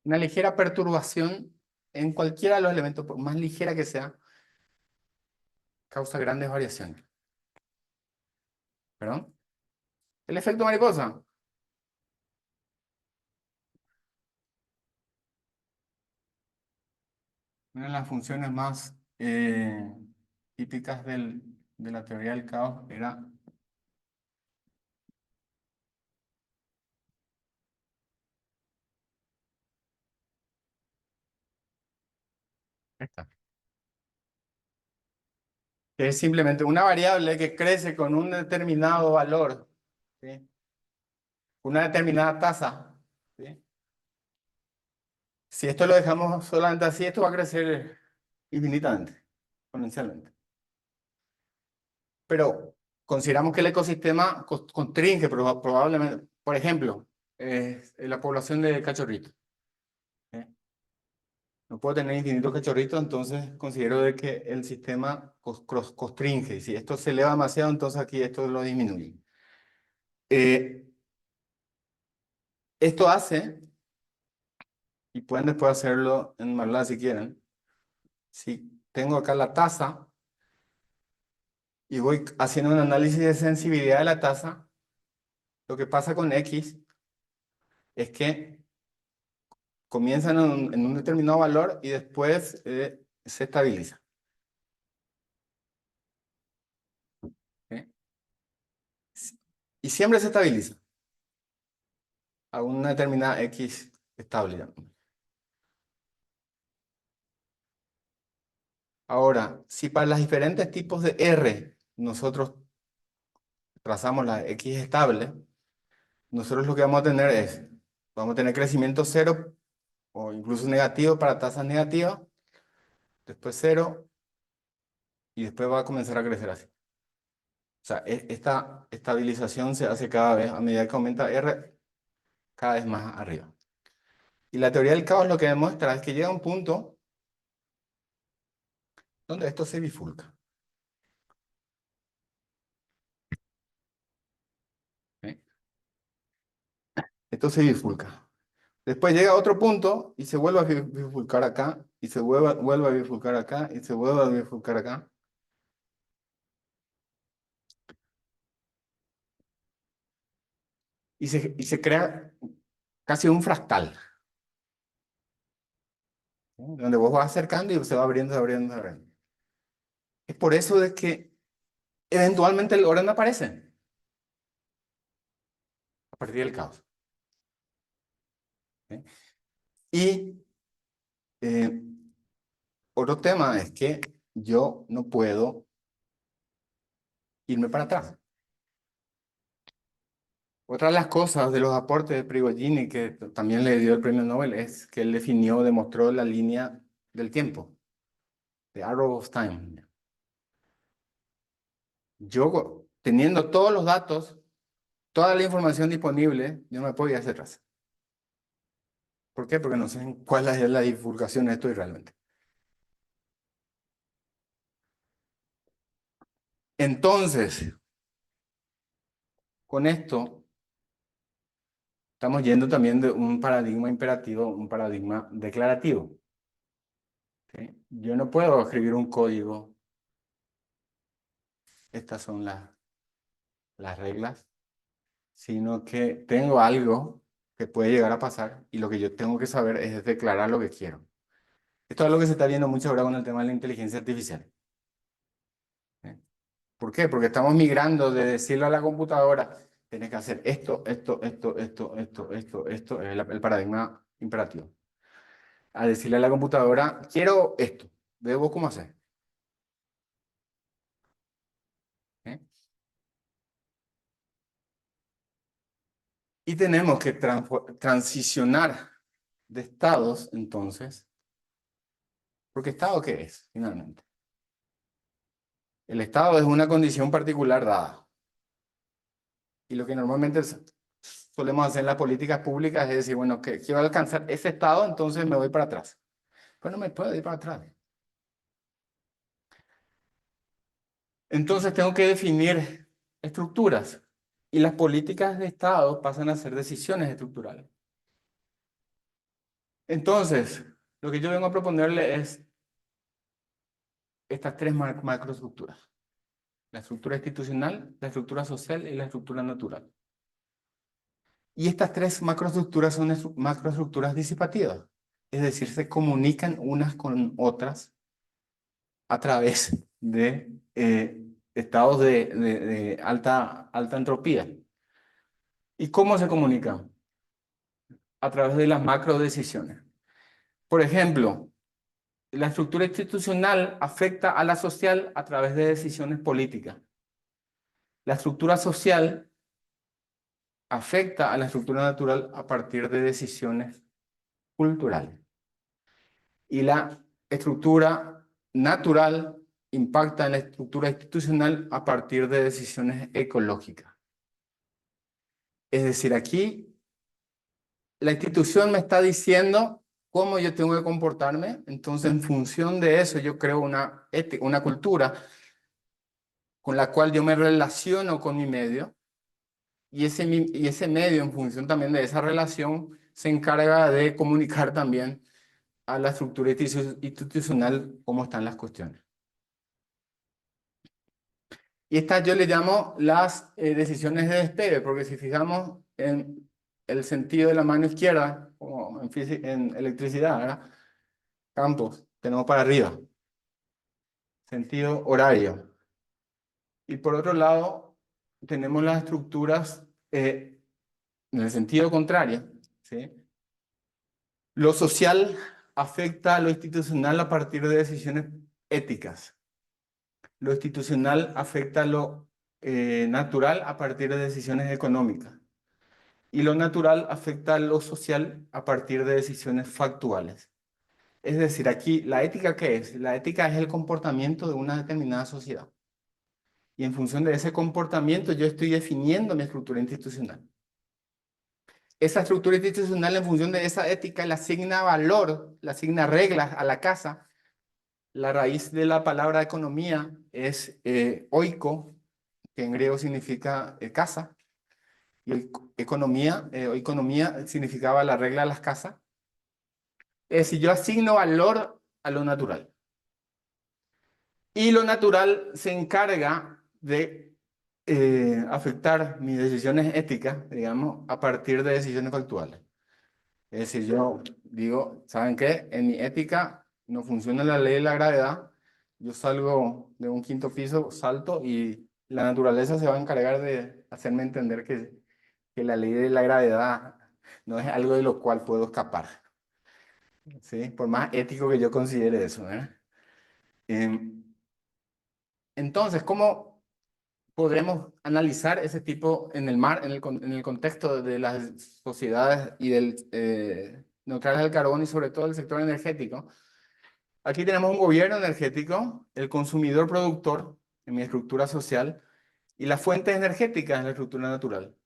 Una ligera perturbación en cualquiera de los elementos, por más ligera que sea, causa grandes variaciones. ¿Perdón? El efecto mariposa. Una de las funciones más típicas de la teoría del caos era esta. que es simplemente una variable que crece con un determinado valor, ¿sí? Una determinada tasa, ¿sí? Si esto lo dejamos solamente así, esto va a crecer infinitamente, exponencialmente. Pero consideramos que el ecosistema constringe probablemente, por ejemplo, la población de cachorritos. ¿Eh? No puedo tener infinitos cachorritos, entonces considero de que el sistema constringe. Y si esto se eleva demasiado, entonces aquí esto lo disminuye. Esto hace, y pueden después hacerlo en MATLAB si quieren, si tengo acá la tasa y voy haciendo un análisis de sensibilidad de la tasa, lo que pasa con X es que comienzan en un determinado valor y después se estabiliza. ¿Sí? Y siempre se estabiliza a una determinada X estable. ¿Ya? Ahora, si para los diferentes tipos de R nosotros trazamos la X estable, nosotros lo que vamos a tener es, vamos a tener crecimiento cero o incluso negativo para tasas negativas, después cero y después va a comenzar a crecer así. O sea, esta estabilización se hace cada vez, a medida que aumenta R, cada vez más arriba. Y la teoría del caos lo que demuestra es que llega un punto donde esto se bifurca. ¿Sí? Esto se bifurca. Después llega a otro punto y se vuelve a bifurcar acá, y se vuelve a bifurcar acá, y se vuelve a bifurcar acá. Y se crea casi un fractal, ¿sí? Donde vos vas acercando y se va abriendo, abriendo, abriendo. Es por eso de que eventualmente el orden aparece a partir del caos. ¿Sí? Y eh, otro tema es que yo no puedo irme para atrás. Otra de las cosas de los aportes de Prigogine, que también le dio el premio Nobel, es que él definió, demostró la línea del tiempo, the arrow of time. Yo, teniendo todos los datos, toda la información disponible, yo no me puedo ir hacia atrás. ¿Por qué? Porque no sé en cuál es la divulgación de esto realmente. Entonces, con esto, estamos yendo también de un paradigma imperativo a un paradigma declarativo. ¿Sí? Yo no puedo escribir un código. Estas son las reglas, sino que tengo algo que puede llegar a pasar y lo que yo tengo que saber es declarar lo que quiero. Esto es algo que se está viendo mucho ahora con el tema de la inteligencia artificial. ¿Sí? ¿Por qué? Porque estamos migrando de decirle a la computadora, tienes que hacer esto, esto, es el paradigma imperativo. A decirle a la computadora, quiero esto, ve vos cómo hacer. ¿Sí? Y tenemos que transicionar de estados, entonces, porque ¿estado qué es, finalmente? El estado es una condición particular dada. Y lo que normalmente solemos hacer en las políticas públicas es decir, bueno, que quiero alcanzar ese estado, entonces me voy para atrás. Pero no me puedo ir para atrás. Entonces tengo que definir estructuras. Y las políticas de estado pasan a ser decisiones estructurales. Entonces, lo que yo vengo a proponerle es estas tres macroestructuras. La estructura institucional, la estructura social y la estructura natural. Y estas tres macroestructuras son macroestructuras disipativas. Es decir, se comunican unas con otras a través de estados de alta entropía. ¿Y cómo se comunican? A través de las macrodecisiones. Por ejemplo, la estructura institucional afecta a la social a través de decisiones políticas. La estructura social afecta a la estructura natural a partir de decisiones culturales. Y la estructura natural impacta en la estructura institucional a partir de decisiones ecológicas. Es decir, aquí la institución me está diciendo cómo yo tengo que comportarme, entonces en función de eso yo creo una ética, una cultura con la cual yo me relaciono con mi medio, y ese medio, en función también de esa relación, se encarga de comunicar también a la estructura institucional cómo están las cuestiones. Y estas yo le llamo las decisiones de despegue, porque si fijamos en el sentido de la mano izquierda, como en electricidad, ¿verdad? Campos, tenemos para arriba, sentido horario. Y por otro lado, tenemos las estructuras en el sentido contrario, ¿sí? Lo social afecta a lo institucional a partir de decisiones éticas. Lo institucional afecta a lo natural a partir de decisiones económicas. Y lo natural afecta a lo social a partir de decisiones factuales. Es decir, aquí, ¿la ética qué es? La ética es el comportamiento de una determinada sociedad. Y en función de ese comportamiento yo estoy definiendo mi estructura institucional. Esa estructura institucional, en función de esa ética, le asigna valor, le asigna reglas a la casa. La raíz de la palabra economía es oiko, que en griego significa casa. Y economía significaba la regla de las casas. Es decir, yo asigno valor a lo natural. Y lo natural se encarga de afectar mis decisiones éticas, digamos, a partir de decisiones factuales. Es decir, yo digo, ¿saben qué? En mi ética no funciona la ley de la gravedad. Yo salgo de un quinto piso, salto y la naturaleza se va a encargar de hacerme entender que la ley de la gravedad no es algo de lo cual puedo escapar. ¿Sí? Por más ético que yo considere eso, ¿eh? Entonces, ¿cómo podremos analizar ese tipo en el contexto de las sociedades y neutrales del carbón y sobre todo el sector energético? Aquí tenemos un gobierno energético, el consumidor productor en mi estructura social y las fuentes energéticas en la estructura natural.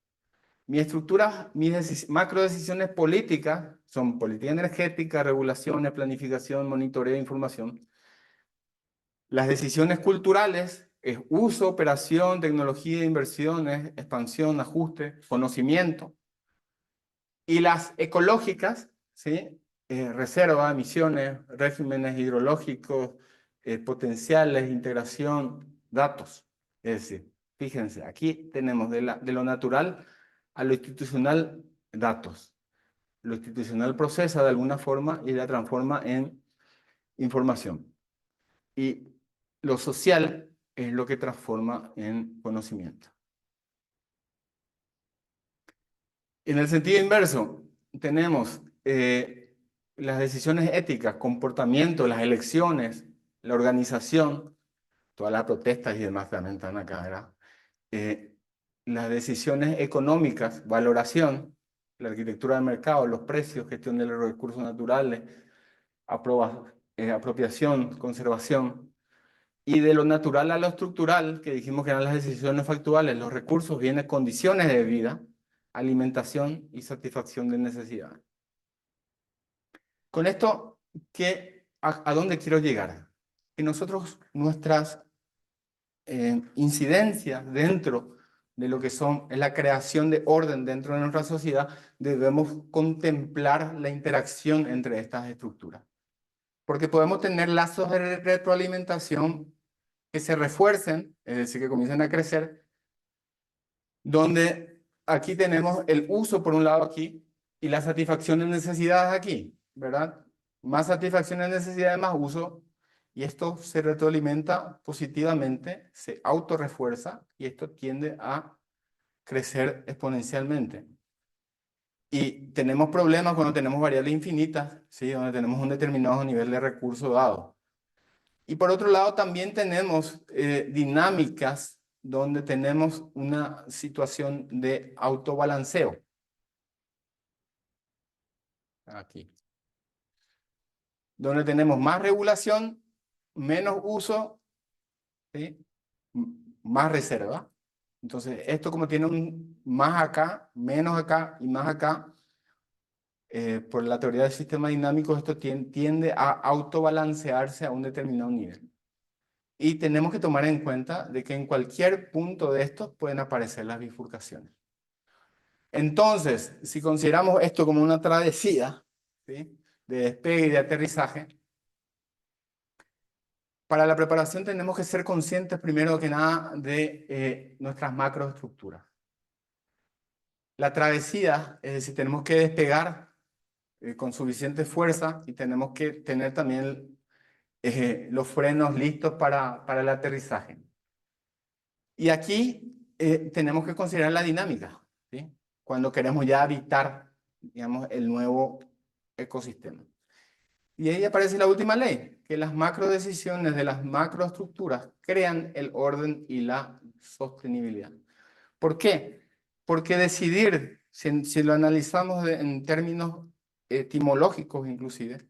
Mis macro decisiones políticas son política energética, regulaciones, planificación, monitoreo e información. Las decisiones culturales es uso, operación, tecnología, inversiones, expansión, ajuste, conocimiento. Y las ecológicas, ¿sí? Reserva, emisiones, regímenes hidrológicos, potenciales, integración, datos. Es decir, fíjense, aquí tenemos de lo natural a lo institucional datos. Lo institucional procesa de alguna forma y la transforma en información. Y lo social es lo que transforma en conocimiento. En el sentido inverso, tenemos las decisiones éticas, comportamiento, las elecciones, la organización, todas las protestas y demás también están acá, ¿verdad? Las decisiones económicas, valoración, la arquitectura del mercado, los precios, gestión de los recursos naturales, apropiación, conservación. Y de lo natural a lo estructural, que dijimos que eran las decisiones factuales, los recursos, vienen condiciones de vida, alimentación y satisfacción de necesidades. Con esto, ¿a dónde quiero llegar? Que nosotros, nuestras incidencias dentro de lo que es la creación de orden dentro de nuestra sociedad, debemos contemplar la interacción entre estas estructuras. Porque podemos tener lazos de retroalimentación que se refuercen, es decir, que comiencen a crecer, donde aquí tenemos el uso por un lado aquí y la satisfacción de necesidades aquí, ¿verdad? Más satisfacción de necesidades, más uso, y esto se retroalimenta positivamente, se autorrefuerza y esto tiende a crecer exponencialmente. Y tenemos problemas cuando tenemos variables infinitas, ¿sí? Donde tenemos un determinado nivel de recurso dado. Y por otro lado, también tenemos dinámicas donde tenemos una situación de autobalanceo. Aquí. Donde tenemos más regulación, menos uso, ¿sí? Más reserva. Entonces, esto como tiene un más acá, menos acá y más acá, por la teoría del sistema dinámico, esto tiende a autobalancearse a un determinado nivel. Y tenemos que tomar en cuenta de que en cualquier punto de estos pueden aparecer las bifurcaciones. Entonces, si consideramos esto como una travesía, ¿sí?, de despegue y de aterrizaje, para la preparación tenemos que ser conscientes primero que nada de nuestras macroestructuras. La travesía, es decir, tenemos que despegar con suficiente fuerza y tenemos que tener también los frenos listos para el aterrizaje. Y aquí tenemos que considerar la dinámica, ¿sí?, cuando queremos ya habitar, digamos, el nuevo ecosistema. Y ahí aparece la última ley, que las macrodecisiones de las macroestructuras crean el orden y la sostenibilidad. ¿Por qué? Porque decidir, si lo analizamos en términos etimológicos inclusive,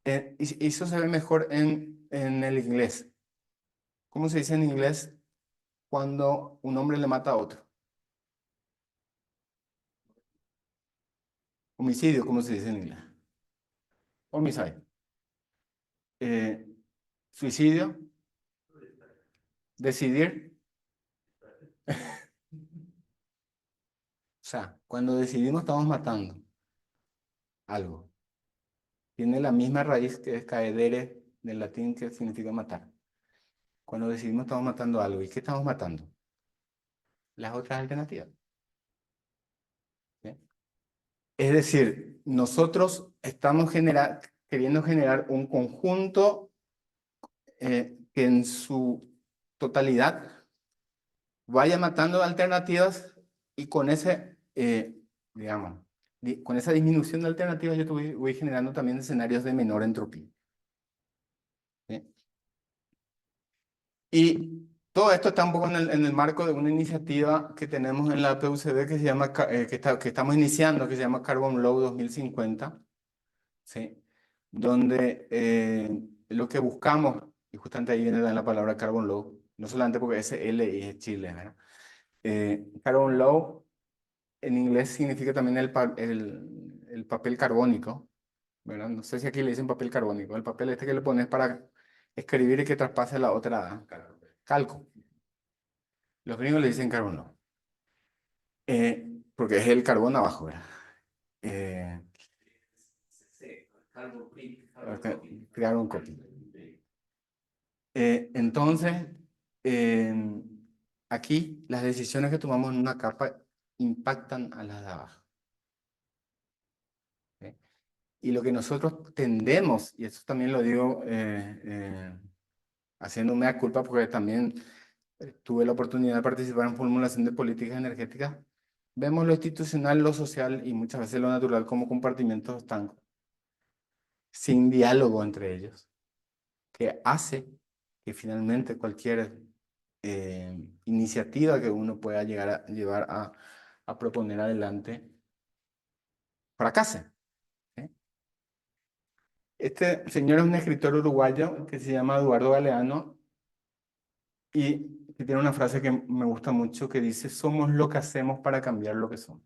y eso se ve mejor en el inglés. ¿Cómo se dice en inglés cuando un hombre le mata a otro? Homicidio, ¿cómo se dice en inglés? Homicide. Suicidio. Decidir. O sea, cuando decidimos estamos matando algo. Tiene la misma raíz que es caedere del latín, que significa matar. Cuando decidimos estamos matando algo. ¿Y qué estamos matando? Las otras alternativas. ¿Sí? Es decir, nosotros estamos queriendo generar un conjunto que en su totalidad vaya matando alternativas, y con ese, digamos, con esa disminución de alternativas yo voy generando también escenarios de menor entropía. ¿Sí? Y todo esto está un poco en el marco de una iniciativa que tenemos en la PUCB que se llama, que estamos iniciando, que se llama Carbon Law 2050, ¿sí?, donde lo que buscamos, y justamente ahí viene la palabra Carbon Law, no solamente porque es L y es Chile, ¿verdad? Carbon Law en inglés significa también el papel carbónico, ¿verdad? No sé si aquí le dicen papel carbónico, el papel este que le pones para escribir y que traspase la otra, calco. Los gringos le dicen carbon law, porque es el carbón abajo, ¿verdad? Carbon copy. Entonces, aquí las decisiones que tomamos en una capa impactan a las de abajo. ¿Sí? Y lo que nosotros tendemos, y eso también lo digo haciéndome a culpa, porque también tuve la oportunidad de participar en formulación de políticas energéticas, vemos lo institucional, lo social y muchas veces lo natural como compartimentos estancos, sin diálogo entre ellos, que hace que finalmente cualquier iniciativa que uno pueda llevar a proponer adelante fracase. ¿Sí? Este señor es un escritor uruguayo que se llama Eduardo Galeano y que tiene una frase que me gusta mucho que dice: somos lo que hacemos para cambiar lo que somos.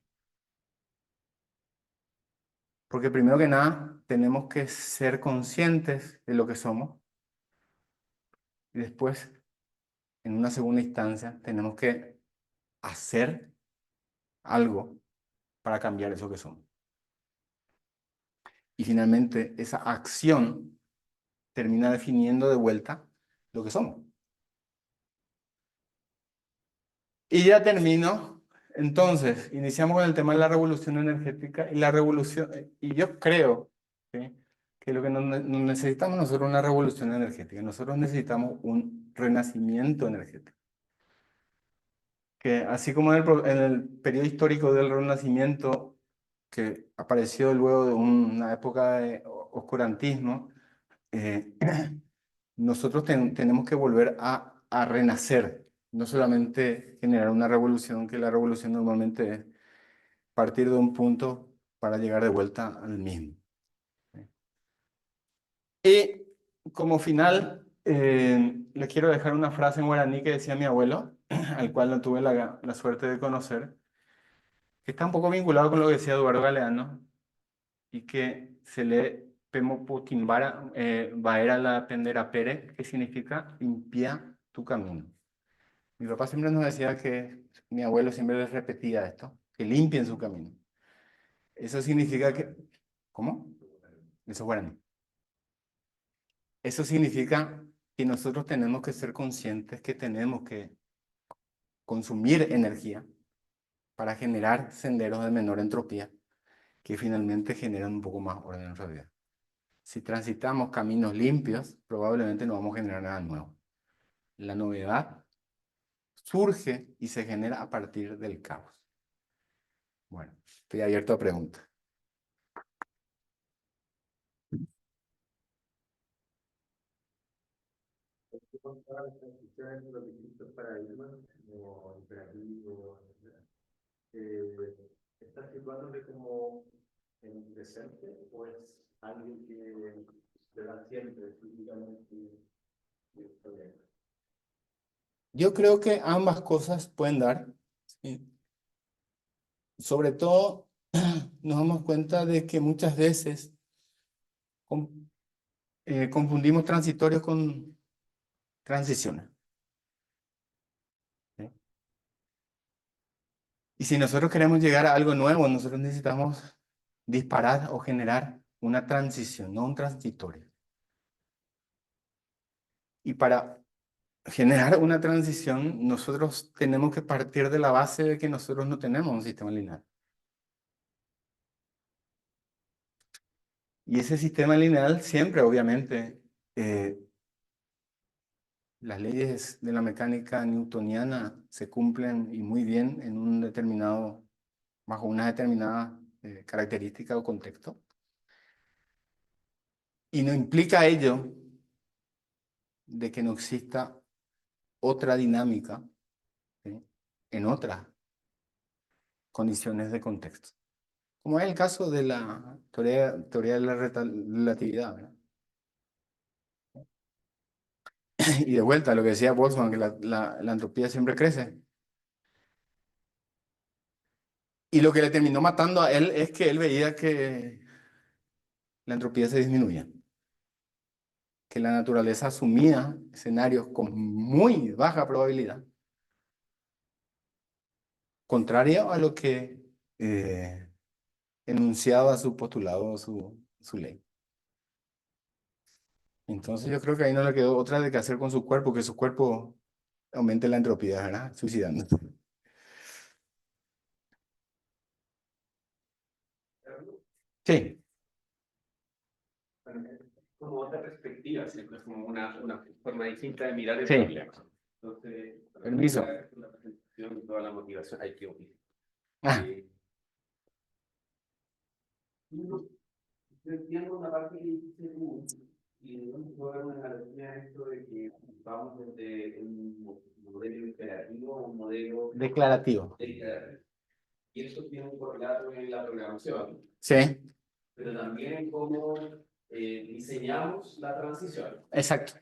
Porque primero que nada tenemos que ser conscientes de lo que somos y después, en una segunda instancia, tenemos que hacer algo para cambiar eso que somos. Y finalmente esa acción termina definiendo de vuelta lo que somos. Y ya termino. Entonces, iniciamos con el tema de la revolución energética y la revolución, y yo creo, ¿sí?, que lo que necesitamos nosotros es una revolución energética. Nosotros necesitamos un renacimiento energético. Que así como en el periodo histórico del Renacimiento que apareció luego de una época de oscurantismo, nosotros tenemos que volver a renacer, no solamente generar una revolución, que la revolución normalmente es partir de un punto para llegar de vuelta al mismo. Y como final, les quiero dejar una frase en guaraní que decía mi abuelo, al cual no tuve la suerte de conocer, que está un poco vinculado con lo que decía Eduardo Galeano, y que se lee Pemo Putimbara, Baera la Pendera Pere, que significa limpia tu camino. Mi papá siempre nos decía que, mi abuelo siempre les repetía esto, que limpien su camino. Eso significa que, ¿cómo? Eso es guaraní. Eso significa que nosotros tenemos que ser conscientes que tenemos que consumir energía para generar senderos de menor entropía que finalmente generan un poco más orden en nuestra vida. Si transitamos caminos limpios, probablemente no vamos a generar nada nuevo. La novedad surge y se genera a partir del caos. Bueno, estoy abierto a preguntas. Todas las transiciones de los distintos paradigmas, como imperativo, ¿estás situándote como en el presente o es alguien que te da siempre físicamente? Yo creo que ambas cosas pueden dar. ¿Sí? Sobre todo, nos damos cuenta de que muchas veces confundimos transitorios con transiciones. ¿Sí? Y si nosotros queremos llegar a algo nuevo, nosotros necesitamos disparar o generar una transición, no un transitorio. Y para generar una transición, nosotros tenemos que partir de la base de que nosotros no tenemos un sistema lineal. Y ese sistema lineal siempre, obviamente, las leyes de la mecánica newtoniana se cumplen y muy bien en un determinado, bajo una determinada característica o contexto. Y no implica ello de que no exista otra dinámica, ¿sí?, en otras condiciones de contexto. Como es el caso de la teoría de la relatividad, ¿verdad? Y de vuelta, lo que decía Boltzmann, que la entropía siempre crece. Y lo que le terminó matando a él es que él veía que la entropía se disminuía. Que la naturaleza asumía escenarios con muy baja probabilidad, contrario a lo que enunciaba su postulado, su ley. Entonces yo creo que ahí no le quedó otra de que hacer con su cuerpo, que su cuerpo aumente la entropía, ¿verdad? Suicidándose. Sí. Como otra perspectiva, siempre es como una forma distinta de mirar el Sí. problema. Entonces, Permiso. la presentación y toda la motivación hay que oír. Ah, Yo entiendo una parte que dice tú, y no puedo ver una analogía a esto de que vamos desde un modelo imperativo a un modelo declarativo. declarativo. Y eso tiene un correlato en la programación, Sí, pero también en cómo diseñamos la transición. exacto.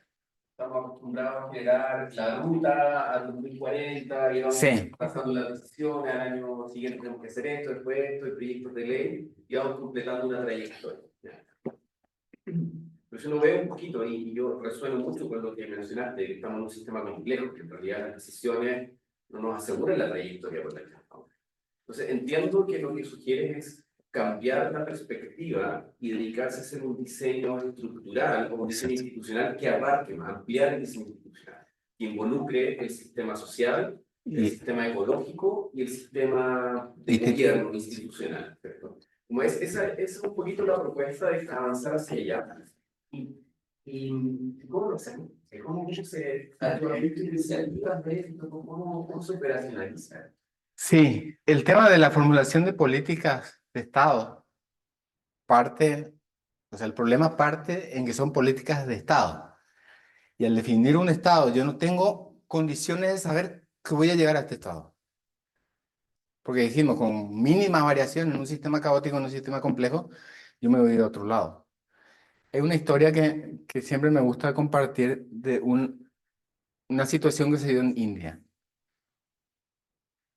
Estamos acostumbrados a generar la ruta al 2040 y vamos Sí. pasando las decisiones, al año siguiente tenemos que hacer esto, después esto, el proyectos de ley, y vamos completando una trayectoria. Pero si uno ve un poquito, y yo resueno mucho con lo que mencionaste, que estamos en un sistema complejo, que en realidad las decisiones no nos aseguran la trayectoria por la que estamos. Entonces entiendo que lo que sugiere es cambiar la perspectiva y dedicarse a hacer un diseño estructural o un diseño institucional que abarque más, ampliar el diseño institucional, que involucre el sistema social, el sistema ecológico y el sistema de gobierno institucional, ¿cierto? Como esa es un poquito la propuesta de avanzar hacia allá. ¿Y cómo lo hacemos? ¿Cómo se iniciativas de esto? ¿Cómo se operacionaliza? Sí, el tema de la formulación de políticas de Estado o sea, el problema parte en que son políticas de Estado. Y al definir un Estado, yo no tengo condiciones de saber que voy a llegar a este Estado. Porque dijimos, con mínimas variaciones en un sistema caótico, en un sistema complejo, yo me voy a otro lado. Es una historia que siempre me gusta compartir de una situación que se dio en India.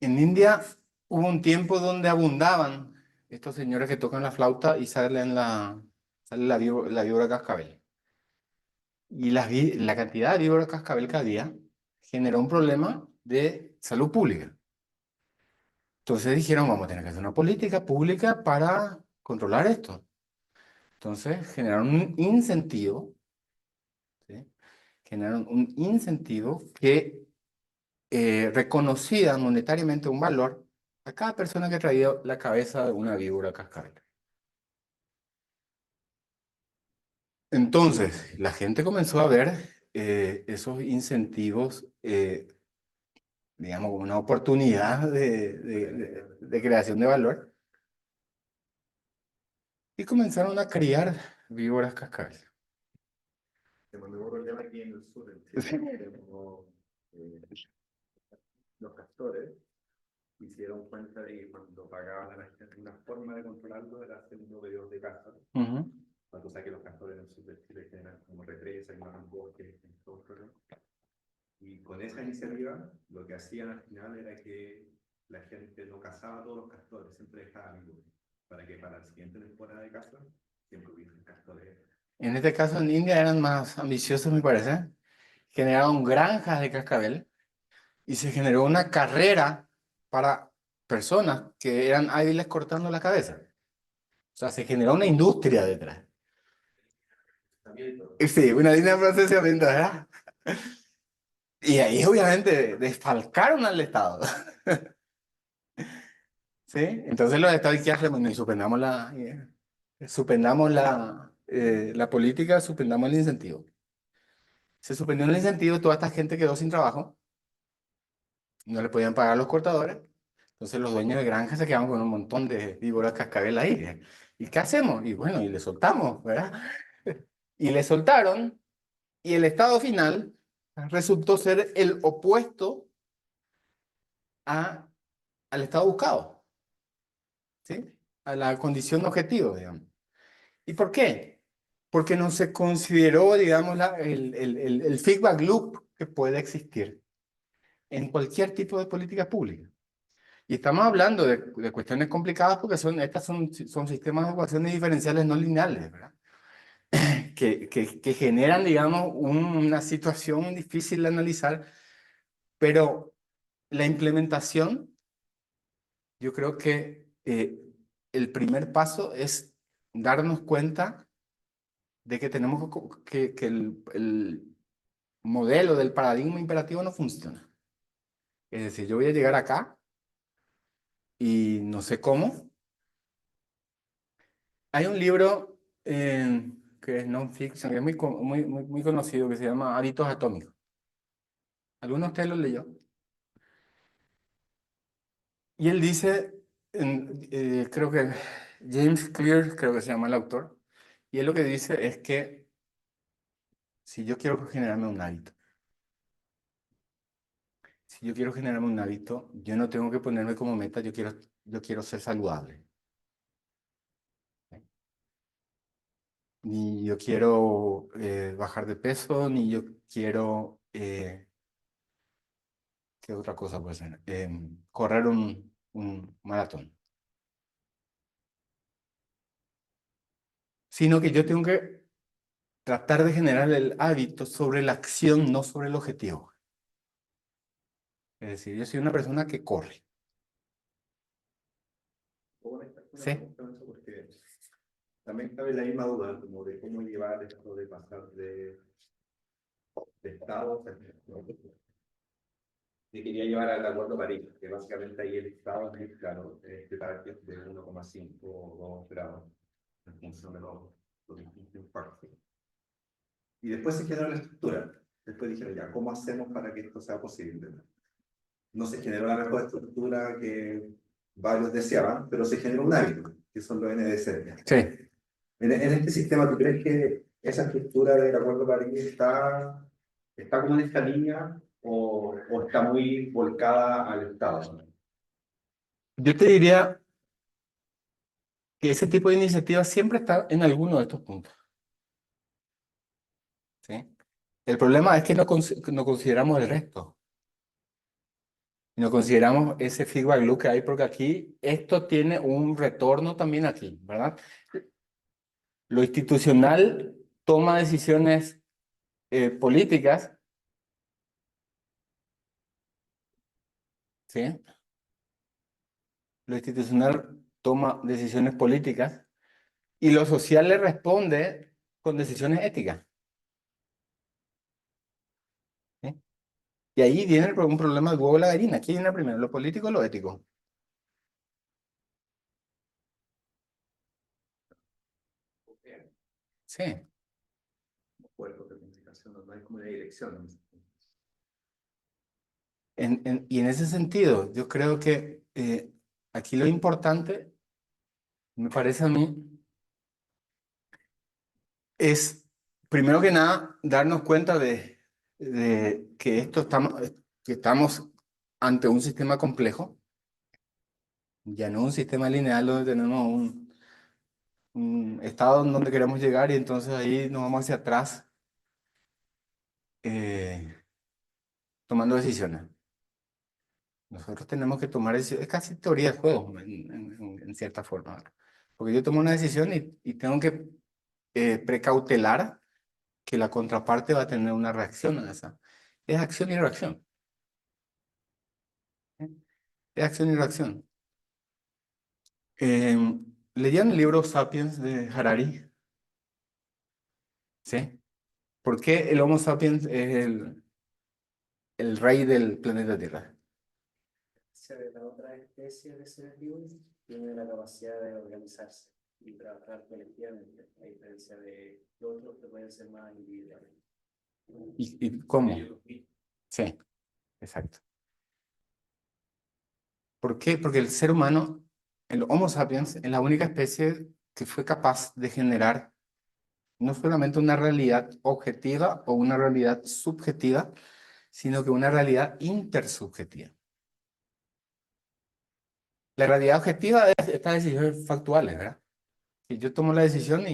En India hubo un tiempo donde abundaban estos señores que tocan la flauta y sale la víbora cascabel. Y la cantidad de víbora cascabel que había generó un problema de salud pública. Entonces dijeron, vamos a tener que hacer una política pública para controlar esto. Entonces generaron un incentivo, ¿sí? Generaron un incentivo que reconocía monetariamente un valor a cada persona que traía la cabeza de una víbora cascabel. Entonces, la gente comenzó a ver esos incentivos, digamos, como una oportunidad de creación de valor y comenzaron a criar víboras cascabeles. Tenemos un problema aquí en el sur, en Chile, tenemos, los castores se dieron cuenta de que cuando pagaban a la gente, una forma de controlarlo era haciendo pedidos de casa. Ujú. Cuando sabes que los castores en el sur de Chile generan como represas y más bosques, todo el problema. Y con esa iniciativa, lo que hacían al final era que la gente no cazaba a todos los castores, siempre dejaba vivos, para que para la siguiente temporada de caza siempre hubiesen castores. En este caso, en India eran más ambiciosos, me parece. Generaron granjas de cascabel y se generó una carrera para personas que eran hábiles cortando la cabeza. O sea, se generó una industria detrás. Sí, una línea de procesamiento, ¿verdad? Y ahí obviamente desfalcaron al Estado. ¿Sí? Entonces los estados, ¿qué hacemos? Y suspendamos la política, suspendamos el incentivo. Se suspendió el incentivo, toda esta gente quedó sin trabajo, no le podían pagar a los cortadores, entonces los dueños de granjas se quedaban con un montón de víboras cascabel ahí. ¿Y qué hacemos? Y bueno, y le soltamos, ¿verdad? Y le soltaron, y el estado final resultó ser el opuesto al estado buscado, ¿sí? A la condición objetivo, digamos. ¿Y por qué? Porque no se consideró, digamos, el feedback loop que puede existir en cualquier tipo de política pública. Y estamos hablando de cuestiones complicadas porque estas son sistemas de ecuaciones diferenciales no lineales, ¿verdad? Que generan, digamos, una situación difícil de analizar, pero la implementación, yo creo que el primer paso es darnos cuenta de que tenemos que el modelo del paradigma imperativo no funciona. Es decir, yo voy a llegar acá y no sé cómo. Hay un libro que es non-fiction, que es muy conocido, que se llama Hábitos Atómicos. ¿Alguno de ustedes lo leyó? Y él dice, creo que James Clear, creo que se llama el autor, y él lo que dice es que si yo quiero generarme un hábito, si yo quiero generarme un hábito, yo no tengo que ponerme como meta, yo quiero ser saludable. Ni yo quiero bajar de peso, ni yo quiero, ¿qué otra cosa puede ser? Correr un maratón. Sino que yo tengo que tratar de generar el hábito sobre la acción, no sobre el objetivo. Es decir, yo soy una persona que corre. Sí. Porque también cabe la misma duda como de cómo llevar esto de pasar de estado a y quería llevar al Acuerdo de París, que básicamente ahí el Estado es claro, este target de 1,5 o 2 grados en función de los distintos impactos. Y después se generó la estructura. Después dijeron, ya, ¿cómo hacemos para que esto sea posible? No se generó la mejor estructura que varios deseaban, pero se generó un hábito, que son los NDC. Sí. En este sistema, ¿tú crees que esa estructura del Acuerdo de París está como en esta línea o está muy volcada al Estado? Yo te diría que ese tipo de iniciativa siempre está en alguno de estos puntos. ¿Sí? El problema es que no consideramos el resto. No consideramos ese feedback loop que hay, porque aquí esto tiene un retorno también aquí, ¿verdad? Lo institucional toma decisiones políticas, ¿sí? Lo institucional toma decisiones políticas y lo social le responde con decisiones éticas. ¿Sí? Y ahí viene un problema del huevo y la gallina. ¿Quién viene primero, lo político o lo ético? Sí. Acuerdos de comunicación, no hay como una dirección. Y en ese sentido, yo creo que aquí lo importante, me parece a mí, es, primero que nada, darnos cuenta de que estamos ante un sistema complejo, ya no un sistema lineal donde tenemos un estado en donde queremos llegar y entonces ahí nos vamos hacia atrás eh, tomando decisiones. Nosotros tenemos que tomar decisiones, es casi teoría de juego en cierta forma, ¿verdad? Porque yo tomo una decisión y tengo que precautelar que la contraparte va a tener una reacción a esa. Es acción y reacción. ¿Eh? Es acción y reacción. ¿Leían el libro Sapiens de Harari? ¿Sí? ¿Por qué el Homo sapiens es el rey del planeta Tierra? De las otras especies de seres vivos tiene la capacidad de organizarse y trabajar colectivamente, a diferencia de otros que pueden ser más individuales. ¿Y cómo? Sí, exacto. ¿Por qué? Porque el ser humano, el Homo sapiens, es la única especie que fue capaz de generar no solamente una realidad objetiva o una realidad subjetiva, sino que una realidad intersubjetiva. La realidad objetiva es estas decisiones factuales, ¿verdad? Que yo tomo la decisión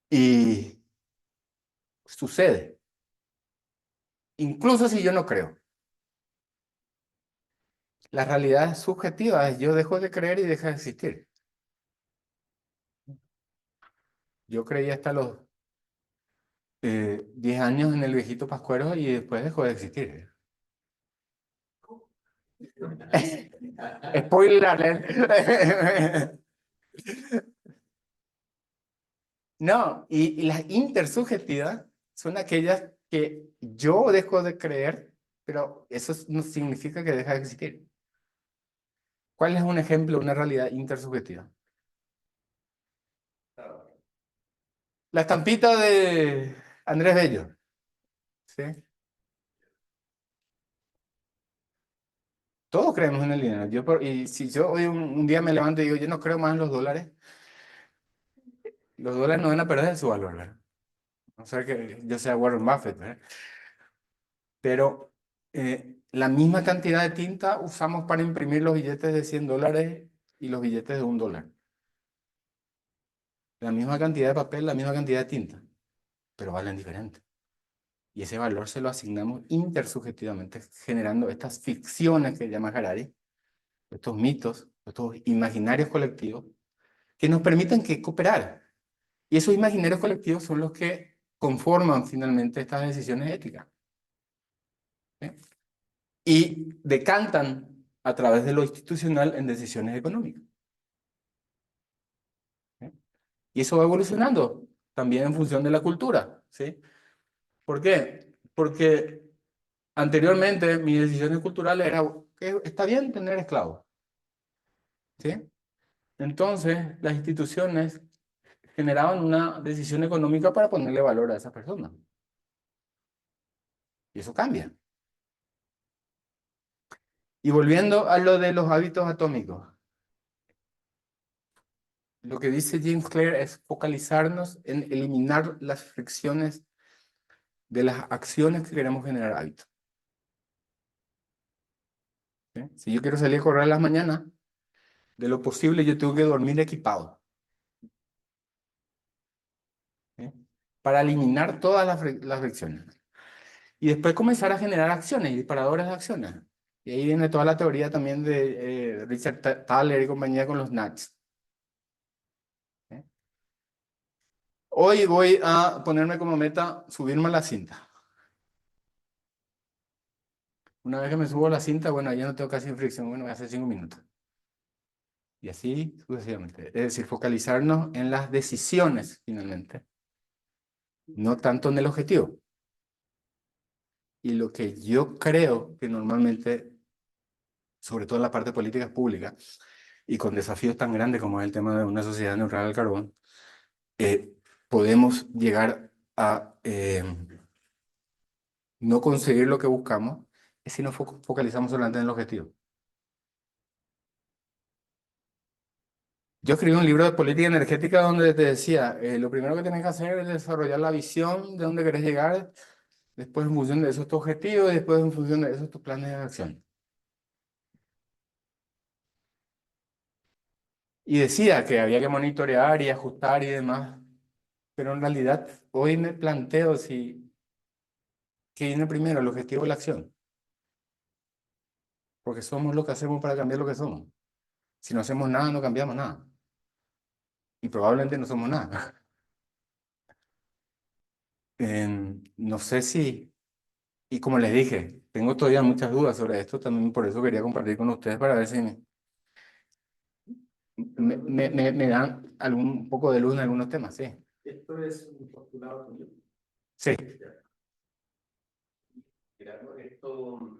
y sucede. Incluso si yo no creo. La realidad subjetiva es yo dejo de creer y deja de existir. Yo creí hasta los 10 años en el viejito Pascuero y después dejó de existir. Spoiler alert. No, y las intersubjetivas son aquellas que yo dejo de creer, pero eso no significa que deja de existir. ¿Cuál es un ejemplo de una realidad intersubjetiva? La estampita de Andrés Bello. ¿Sí? Todos creemos en el dinero. Y si yo hoy un día me levanto y digo, yo no creo más en los dólares no van a perder su valor, ¿verdad? No sé que yo sea Warren Buffett, ¿verdad? Pero la misma cantidad de tinta usamos para imprimir los billetes de $100 y los billetes de $1. La misma cantidad de papel, la misma cantidad de tinta, pero valen diferente. Y ese valor se lo asignamos intersubjetivamente, generando estas ficciones que llama Harari, estos mitos, estos imaginarios colectivos, que nos permiten que cooperar. Y esos imaginarios colectivos son los que conforman finalmente estas decisiones éticas. ¿Sí? Y decantan a través de lo institucional en decisiones económicas. ¿Sí? Y eso va evolucionando también en función de la cultura. ¿Sí? ¿Por qué? Porque anteriormente mis decisiones culturales eran que está bien tener esclavos. ¿Sí? Entonces las instituciones generaban una decisión económica para ponerle valor a esa persona. Y eso cambia. Y volviendo a lo de los hábitos atómicos. lo que dice James Clear es focalizarnos en eliminar las fricciones de las acciones que queremos generar hábitos. ¿Sí? Si yo quiero salir a correr a las mañanas, de lo posible yo tengo que dormir equipado. ¿Sí? Para eliminar todas las fricciones. Y después comenzar a generar acciones y disparadores de acciones. Y ahí viene toda la teoría también de Richard Thaler y compañía con los nudges. ¿Sí? Hoy voy a ponerme como meta subirme a la cinta. Una vez que me subo a la cinta, bueno, ya no tengo casi fricción, bueno, voy a hacer 5 minutos. Y así sucesivamente. Es decir, focalizarnos en las decisiones, finalmente. No tanto en el objetivo. Y lo que yo creo que normalmente, sobre todo en la parte de políticas públicas, y con desafíos tan grandes como es el tema de una sociedad neutral al carbón, podemos llegar a no conseguir lo que buscamos es si nos focalizamos solamente en el objetivo. Yo escribí un libro de política energética donde te decía, lo primero que tienes que hacer es desarrollar la visión de dónde querés llegar, después en función de eso es tu objetivo y después en función de eso es tu plan de acción. Y decía que había que monitorear y ajustar y demás, pero en realidad hoy me planteo si qué viene primero, el objetivo o la acción. Porque somos lo que hacemos para cambiar lo que somos. Si no hacemos nada, no cambiamos nada. Y probablemente no somos nada. No sé si, y como les dije, tengo todavía muchas dudas sobre esto, también por eso quería compartir con ustedes para ver si me dan un poco de luz en algunos temas, sí. Esto es un postulado tuyo. Sí, Claro, esto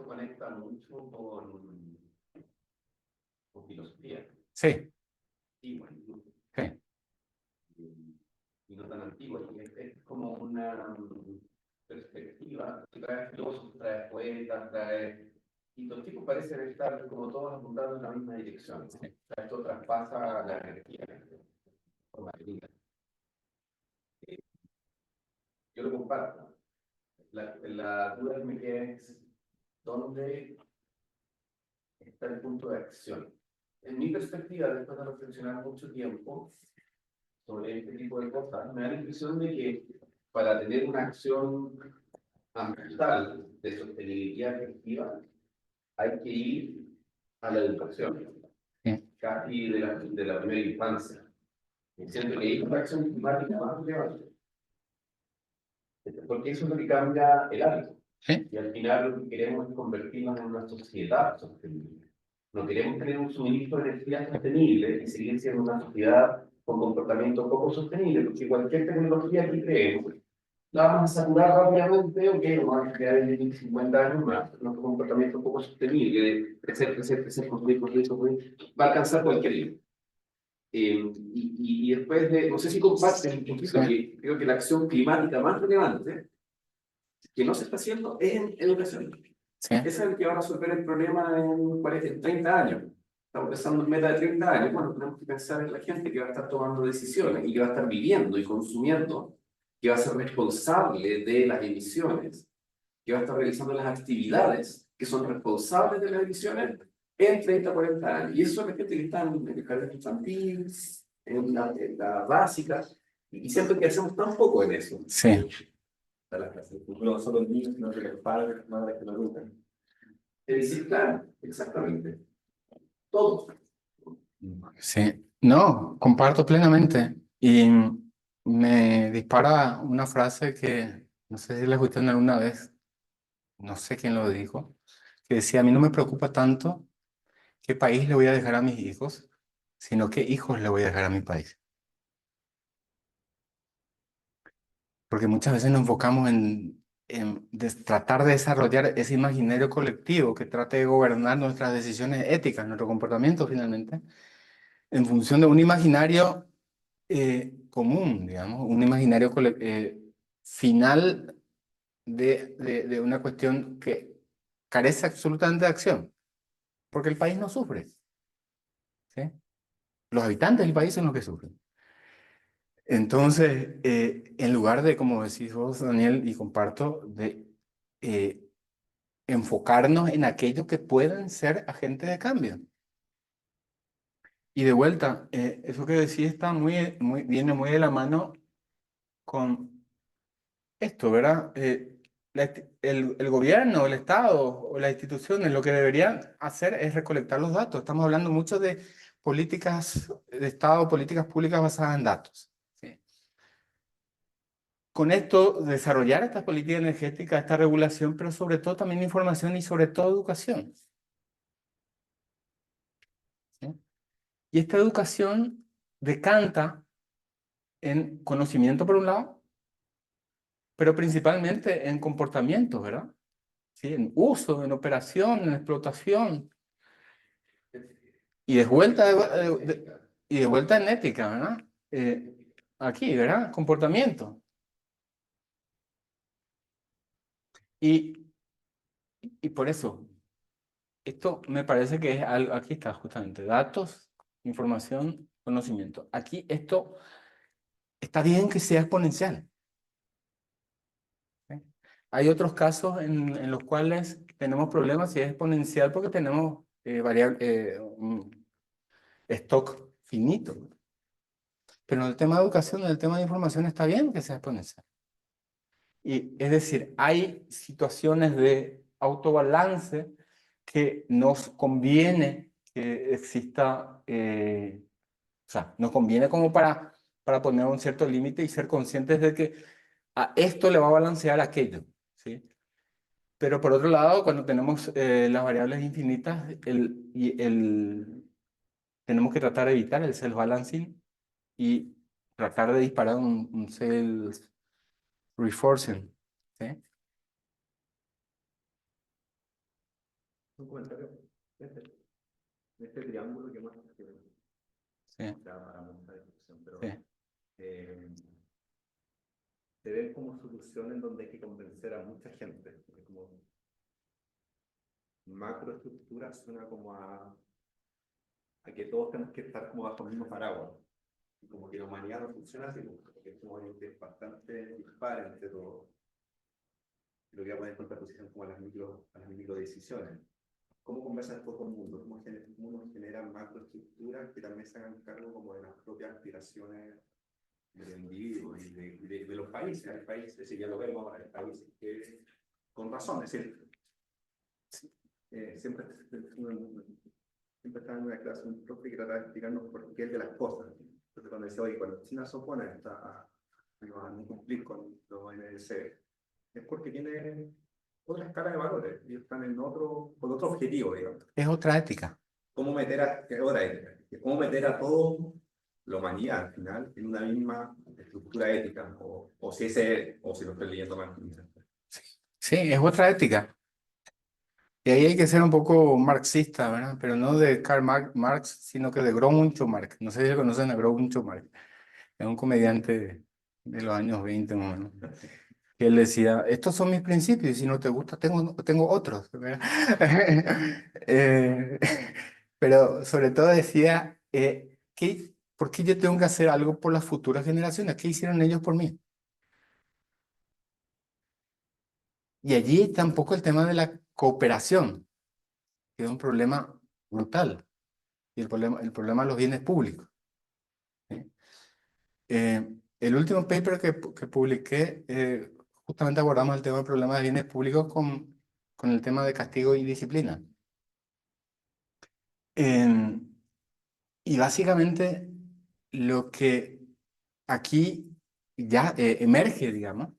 conecta mucho con filosofía. sí, Y bueno, sí, y no tan antigua, y es como una perspectiva que trae filósofos, trae poetas, y los tipos parecen estar como todos apuntando en la misma dirección, ¿no? O sea, esto traspasa la energía de forma de vida. Yo lo comparto. La duda que me queda es dónde está el punto de acción. En mi perspectiva, después de reflexionar mucho tiempo sobre este tipo de cosas, me da la impresión de que para tener una acción ambiental de sostenibilidad efectiva, hay que ir a la educación, sí, casi de la primera infancia. Y siento que hay una acción climática más relevante, porque eso es lo que cambia el hábito. sí, Y al final lo que queremos es convertirnos en una sociedad sostenible. No queremos tener un suministro de energía sostenible y seguir siendo una sociedad con comportamiento poco sostenible, porque cualquier tecnología que creemos la vamos a saturar rápidamente, ok, nos vamos a quedar en 50 años más, nuestro comportamiento poco sostenible, de crecer, construir, va a alcanzar cualquier límite. Y después de, no sé si comparten un poquito, que creo que la acción climática más relevante que no se está haciendo es en educación. sí, Ese es el que va a resolver el problema en 30 años. Estamos pensando en meta de 30 años. Bueno, tenemos que pensar en la gente que va a estar tomando decisiones y que va a estar viviendo y consumiendo, que va a ser responsable de las emisiones, que va a estar realizando las actividades que son responsables de las emisiones en 30 40 años. Y eso es la gente que está en el jardín infantil, en la básica, y siento que hacemos tan poco en eso. sí. No solo los niños, sino que los padres, las madres que lo educan. Es decir, claro, exactamente. Todos. Sí, no, comparto plenamente. Y me dispara una frase que no sé si la escucharon alguna vez, no sé quién lo dijo, que decía, a mí no me preocupa tanto qué país le voy a dejar a mis hijos, sino qué hijos le voy a dejar a mi país. Porque muchas veces nos enfocamos en tratar de desarrollar ese imaginario colectivo que trate de gobernar nuestras decisiones éticas, nuestro comportamiento finalmente, en función de un imaginario común, digamos, un imaginario final de una cuestión que carece absolutamente de acción, porque el país no sufre, ¿sí? Los habitantes del país son los que sufren. Entonces, en lugar de, como decís vos, Daniel, y comparto, de enfocarnos en aquellos que pueden ser agentes de cambio. Y de vuelta, eso que decís está viene muy de la mano con esto, ¿verdad? El gobierno, el Estado o las instituciones lo que deberían hacer es recolectar los datos. Estamos hablando mucho de políticas de Estado, políticas públicas basadas en datos. ¿Sí? Con esto, desarrollar estas políticas energéticas, esta regulación, pero sobre todo también información y sobre todo educación. ¿Sí? Y esta educación decanta en conocimiento por un lado, pero principalmente en comportamientos, ¿verdad? ¿Sí? En uso, en operación, en explotación. Y de vuelta, y de vuelta en ética, ¿verdad? Aquí, ¿verdad? Comportamiento. Y, y por eso, esto me parece que es algo, aquí está justamente, datos, información, conocimiento. Aquí esto está bien que sea exponencial. ¿Sí? Hay otros casos en los cuales tenemos problemas si es exponencial porque tenemos un stock finito. Pero en el tema de educación, en el tema de información está bien que sea exponencial. Y es decir, hay situaciones de autobalance que nos conviene que exista, o sea, nos conviene como para poner un cierto límite y ser conscientes de que a esto le va a balancear aquello, ¿sí? Pero por otro lado, cuando tenemos las variables infinitas, tenemos que tratar de evitar el self-balancing y tratar de disparar un self-reinforcing, ¿sí? Un comentario. Este, este triángulo que muestra que Sí, da para mucha discusión, pero sí. se ven como soluciones donde hay que convencer a mucha gente. Como macroestructura suena como a que todos tenemos que estar como bajo el mismo paraguas. Y como que la humanidad no funciona así, porque es como que es bastante dispar entre todo. Lo que va a poner en contraposición como a las micro decisiones. ¿Cómo conversa todo el mundo? ¿Cómo uno genera macroestructuras que también se hagan cargo como de las propias aspiraciones del individuo y de los países? Hay países, es decir, ya lo vemos ahora, hay países que, con razón, es decir, siempre estaba en una clase un profe que trataba de explicarnos por qué es de las cosas. Entonces cuando decía, oye, cuando China se opone a no cumplir con los OMC, es porque tiene otra escala de valores y están con otro objetivo, digamos. Es otra ética. ¿Cómo meter cómo meter a toda la humanidad al final en una misma estructura ética? O si lo estoy leyendo mal. Sí, es otra ética. Y ahí hay que ser un poco marxista, ¿verdad? Pero no de Karl Marx, sino que de Groucho Marx. No sé si conocen a Groucho Marx. Es un comediante de los años 20, más o menos. Que él decía, estos son mis principios y si no te gusta, tengo otros, ¿verdad? Eh, pero sobre todo decía, ¿por qué yo tengo que hacer algo por las futuras generaciones? ¿Qué hicieron ellos por mí? Y allí tampoco el tema de la cooperación, que es un problema brutal. Y el problema de los bienes públicos. ¿Sí? El último paper que publiqué, justamente abordamos el tema del problema de bienes públicos con el tema de castigo y disciplina. Y básicamente lo que aquí ya emerge, digamos,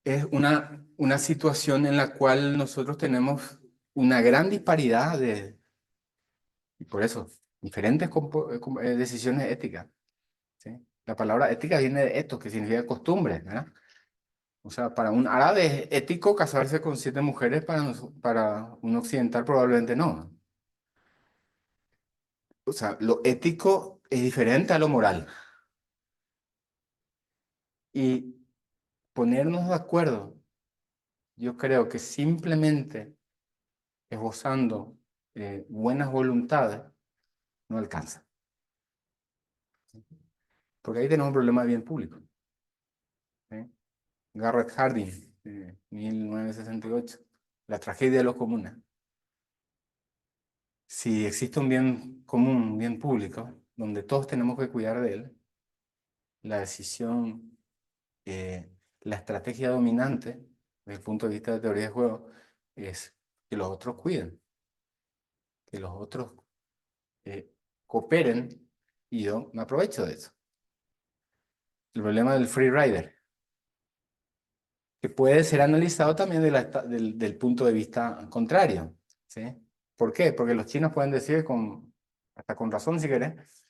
es una situación en la cual nosotros tenemos una gran disparidad y por eso, diferentes decisiones éticas. ¿Sí? La palabra ética viene de esto, que significa costumbre, ¿verdad? O sea, para un árabe es ético casarse con 7 mujeres, para un occidental probablemente no. O sea, lo ético es diferente a lo moral. Y ponernos de acuerdo, yo creo que simplemente esbozando buenas voluntades no alcanza. Porque ahí tenemos un problema de bien público. ¿Sí? Garrett Hardin, 1968, la tragedia de los comunes. Si existe un bien común, un bien público, donde todos tenemos que cuidar de él, la decisión, la estrategia dominante, desde el punto de vista de teoría de juego, es que los otros cuiden, que los otros cooperen, y yo me aprovecho de eso. El problema del free rider, que puede ser analizado también del punto de vista contrario, ¿sí? ¿Por qué? Porque los chinos pueden decir, hasta con razón si querés,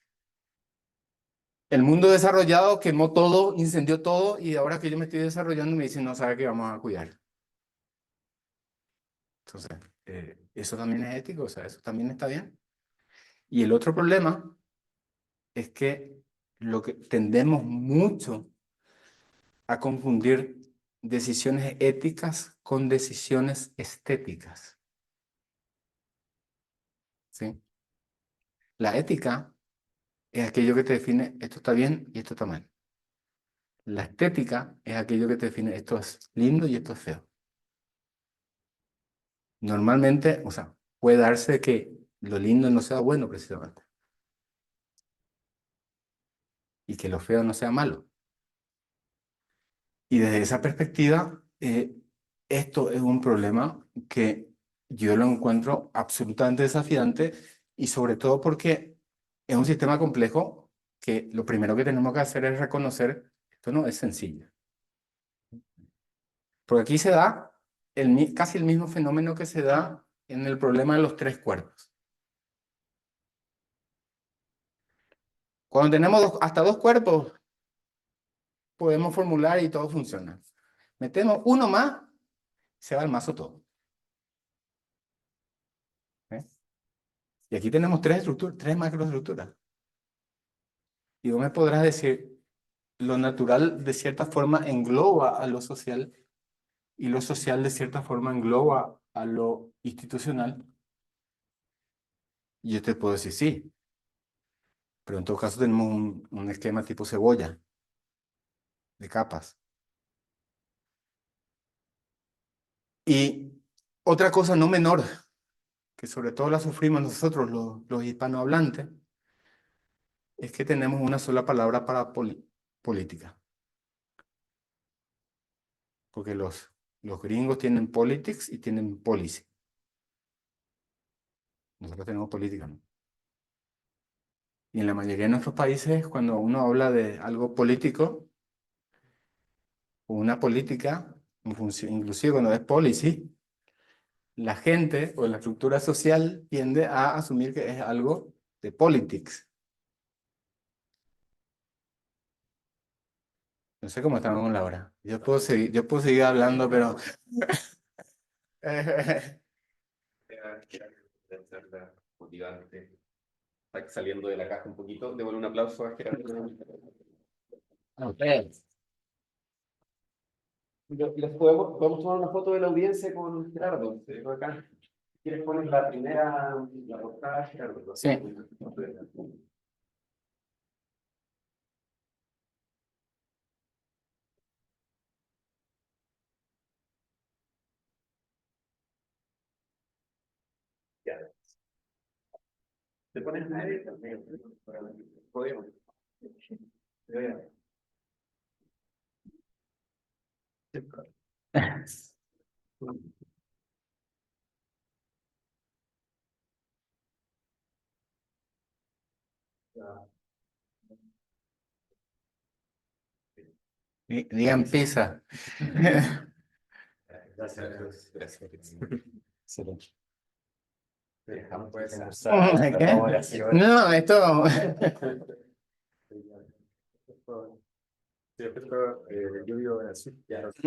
el mundo desarrollado quemó todo, incendió todo, y ahora que yo me estoy desarrollando me dicen, no sabe que vamos a cuidar. Entonces, eso también es ético, o sea, eso también está bien. Y el otro problema es que lo que tendemos mucho a confundir decisiones éticas con decisiones estéticas. ¿Sí? La ética es aquello que te define esto está bien y esto está mal. La estética es aquello que te define esto es lindo y esto es feo. Normalmente, o sea, puede darse que lo lindo no sea bueno precisamente y que lo feo no sea malo. Y desde esa perspectiva, esto es un problema que yo lo encuentro absolutamente desafiante, y sobre todo porque es un sistema complejo que lo primero que tenemos que hacer es reconocer esto no es sencillo. Porque aquí se da casi el mismo fenómeno que se da en el problema de los tres cuerpos. Cuando tenemos hasta dos cuerpos, podemos formular y todo funciona. Metemos uno más, se va al mazo todo. ¿Eh? Y aquí tenemos tres estructuras, tres macroestructuras. Y vos me podrás decir, lo natural de cierta forma engloba a lo social, y lo social de cierta forma engloba a lo institucional. Y yo te puedo decir sí, pero en todo caso tenemos un esquema tipo cebolla, de capas. Y otra cosa no menor, que sobre todo la sufrimos nosotros los hispanohablantes, es que tenemos una sola palabra para política. Porque los gringos tienen politics y tienen policy. Nosotros tenemos política, ¿no? Y en la mayoría de nuestros países, cuando uno habla de algo político o una política, inclusive cuando es policy, la gente o la estructura social tiende a asumir que es algo de politics. No sé cómo estamos con la hora. Yo puedo seguir hablando, pero... Motivante. Está saliendo de la caja un poquito. Démosle un aplauso a Gerardo. Podemos tomar una foto de la audiencia con Gerardo. Acá. ¿Quieres poner la portada, Gerardo? Sí. Ya. ¿Te pones a él también? Podemos. Digan pizza. Gracias. Excelente. Dejamos Puede ser. ¿Qué? No, esto... Sí, yo vivo en el sur, ya no sé,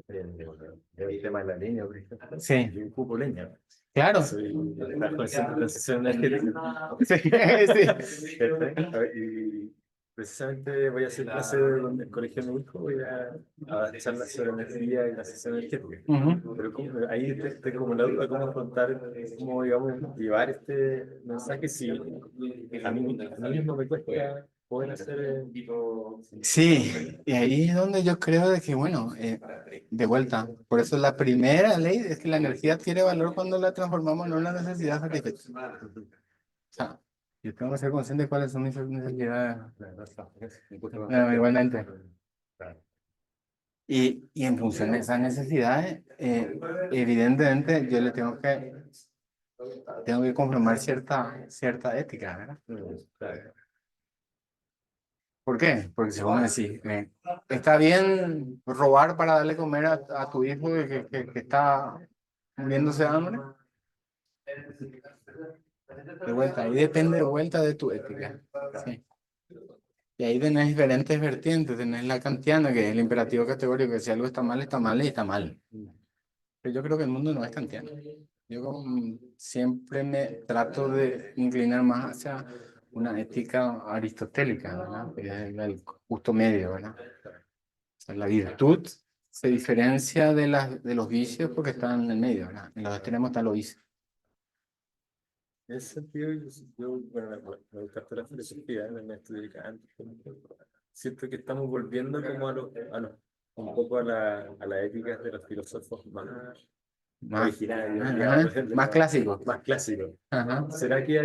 el tema de la leña, por ejemplo. Sí. Yo ocupo leña. Claro. Soy bajo el centro de transición energética. Sí. Y precisamente voy a hacer clase en el colegio de mi hijo, voy a charlas sobre energía y transición energética. Ujú. Pero ahí tengo como la duda cómo afrontar, cómo, digamos, llevar este mensaje si a mí mismo me cuesta pueden hacer tipo... Sí, y ahí es donde yo creo de que, bueno, de vuelta, por eso la primera ley es que la energía adquiere valor cuando la transformamos en una necesidad satisfecha. O sea, yo tengo que ser consciente de cuáles son mis necesidades. Igualmente. Y en función de esas necesidades, evidentemente yo le tengo que conformar cierta ética, ¿verdad? ¿Por qué? Porque si vos me decís, está bien robar para darle comer a tu hijo que está muriéndose de hambre. De vuelta, ahí depende de vuelta de tu ética. Sí. Y ahí tenés diferentes vertientes, tenés la kantiana, que es el imperativo categórico, que si algo está mal y está mal. Pero yo creo que el mundo no es kantiano. Siempre me trato de inclinar más hacia una ética aristotélica, ¿verdad? Que es el justo medio, ¿verdad? O sea, la virtud se diferencia de los vicios porque están en el medio, ¿verdad? En los extremos están los vicios. En ese sentido, bueno, me gusta la filosofía, me estudié Kant. Siento que estamos volviendo como un poco a la ética de los filósofos más originarios, digamos, más clásico. más clásicos. Ajá. ¿Será que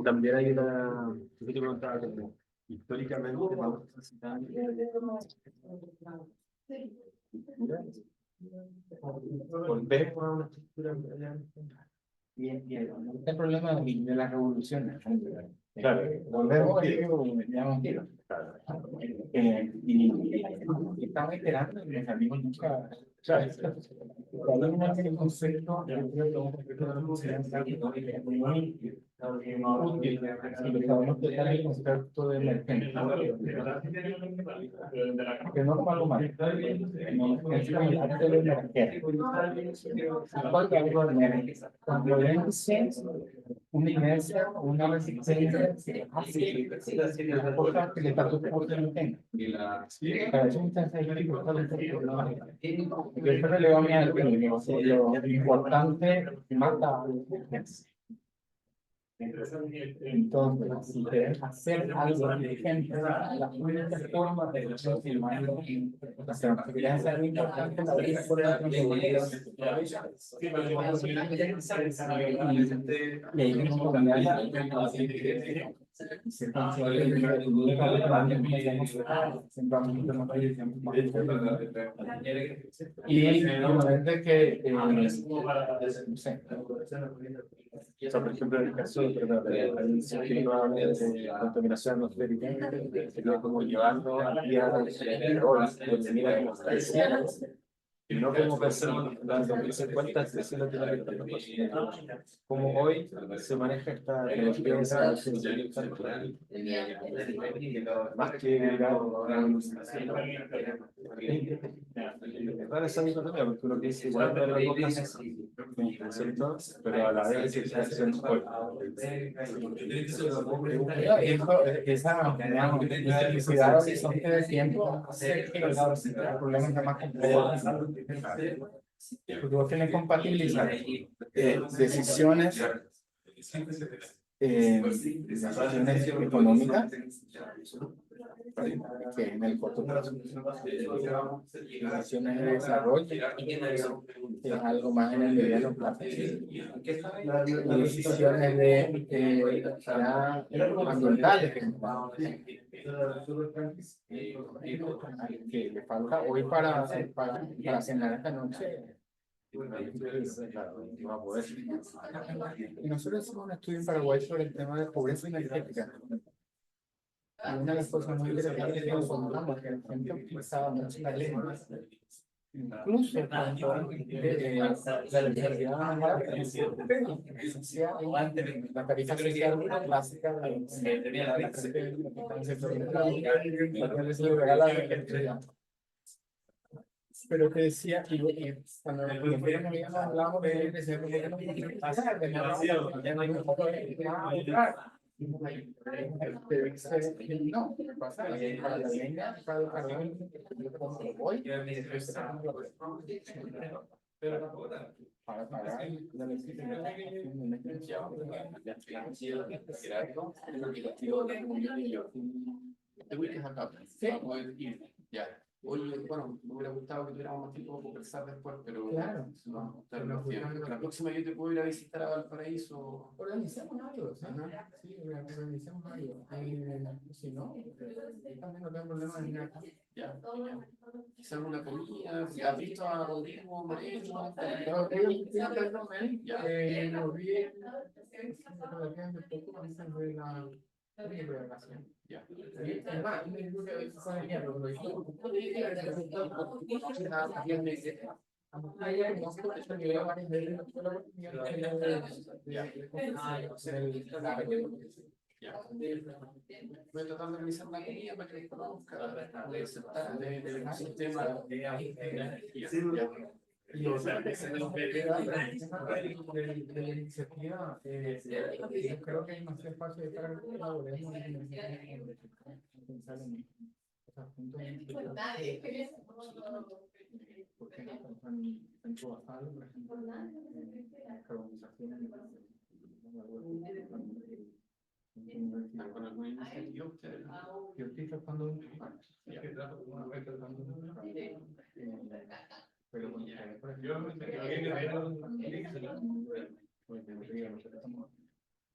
también hay una... Yo te preguntaba como, históricamente, volvemos a una estructura... El problema de las revoluciones. Claro, Volvemos a tiro. Y estamos iterando y les amigos nunca. El concepto útil, y lo sabemos que es el concepto de emergencia. Que no como algo malo. Es como el acto de emerger. Cuando vence una inercia o una resistencia, así, es cosa que el estatuto no tenga. Para eso muchas veces yo siempre le voy a lo importante mata. Entonces, si quieres hacer algo inteligente, la única forma de confirmarlo, si quieres hacer algo importante, la única forma de y obviamente que no sé. O sea, por ejemplo, en el caso de un científico habla de contaminación atmosférica, sería como llevando a día de hoy, donde mira cómo está el cielo, y no como persona, en 2050 el cielo tiene que estar mejor. Como hoy se maneja esta tecnología más que claro, esa misma también, porque uno piensa igual de las dos cosas, ¿cierto? Pero a la vez está haciendo esa necesidad de horizonte de tiempo hace que el problema sea más complejo. Porque vos tenés que compatibilizar decisiones económicas que en el corto plazo, decisiones de desarrollo, que es algo más en el mediano plazo, y decisiones ambientales que le falta hoy para cenar esta noche. No va a poder. Y nosotros hicimos un estudio en Paraguay sobre el tema de pobreza energética. Y una de las cosas muy interesantes que encontramos que la gente utilizaba mucho la lengua, incluso cuando la electricidad la tarifa social clásica de la gente pero que decía, y cuando hablábamos de él, decía, ¿por qué no pasa? No, pasa para la leña, para el carbón, hoy, para pagar la electricidad, Te voy a dejar acá. Para poder ir. Ya. Oye, bueno, me hubiera gustado que tuviéramos más tiempo para conversar después, pero Claro. no, la próxima yo te puedo ir a visitar a Valparaíso. Organizamos algo, ¿sí? Ajá. Sí, organizamos algo. Si no, también no tengo problema en ir acá. Ya. Quizás una comida. ¿Has visto a Rodrigo Moreno? Ya. Lo vi relativamente poco antes de la programación. Ya. Es más, me dijo que eso sabe bien, lo hizo. Ya. Voy a tratar de organizar una comida para que los conozca, de aceptar del sistema de energía. Ya. Y o sea, de la iniciativa, yo creo que hay más espacio para que colaboremos y pensar en esos puntos porque en Trabajal, por ejemplo, carbonización ¿Con alguna iniciativa ustedes? yo estoy tratando pero bueno, por ejemplo, nosotros estamos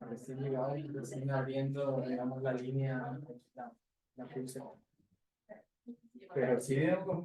recién llegados y recién abriendo, digamos, la línea, la pulse. Pero sí, como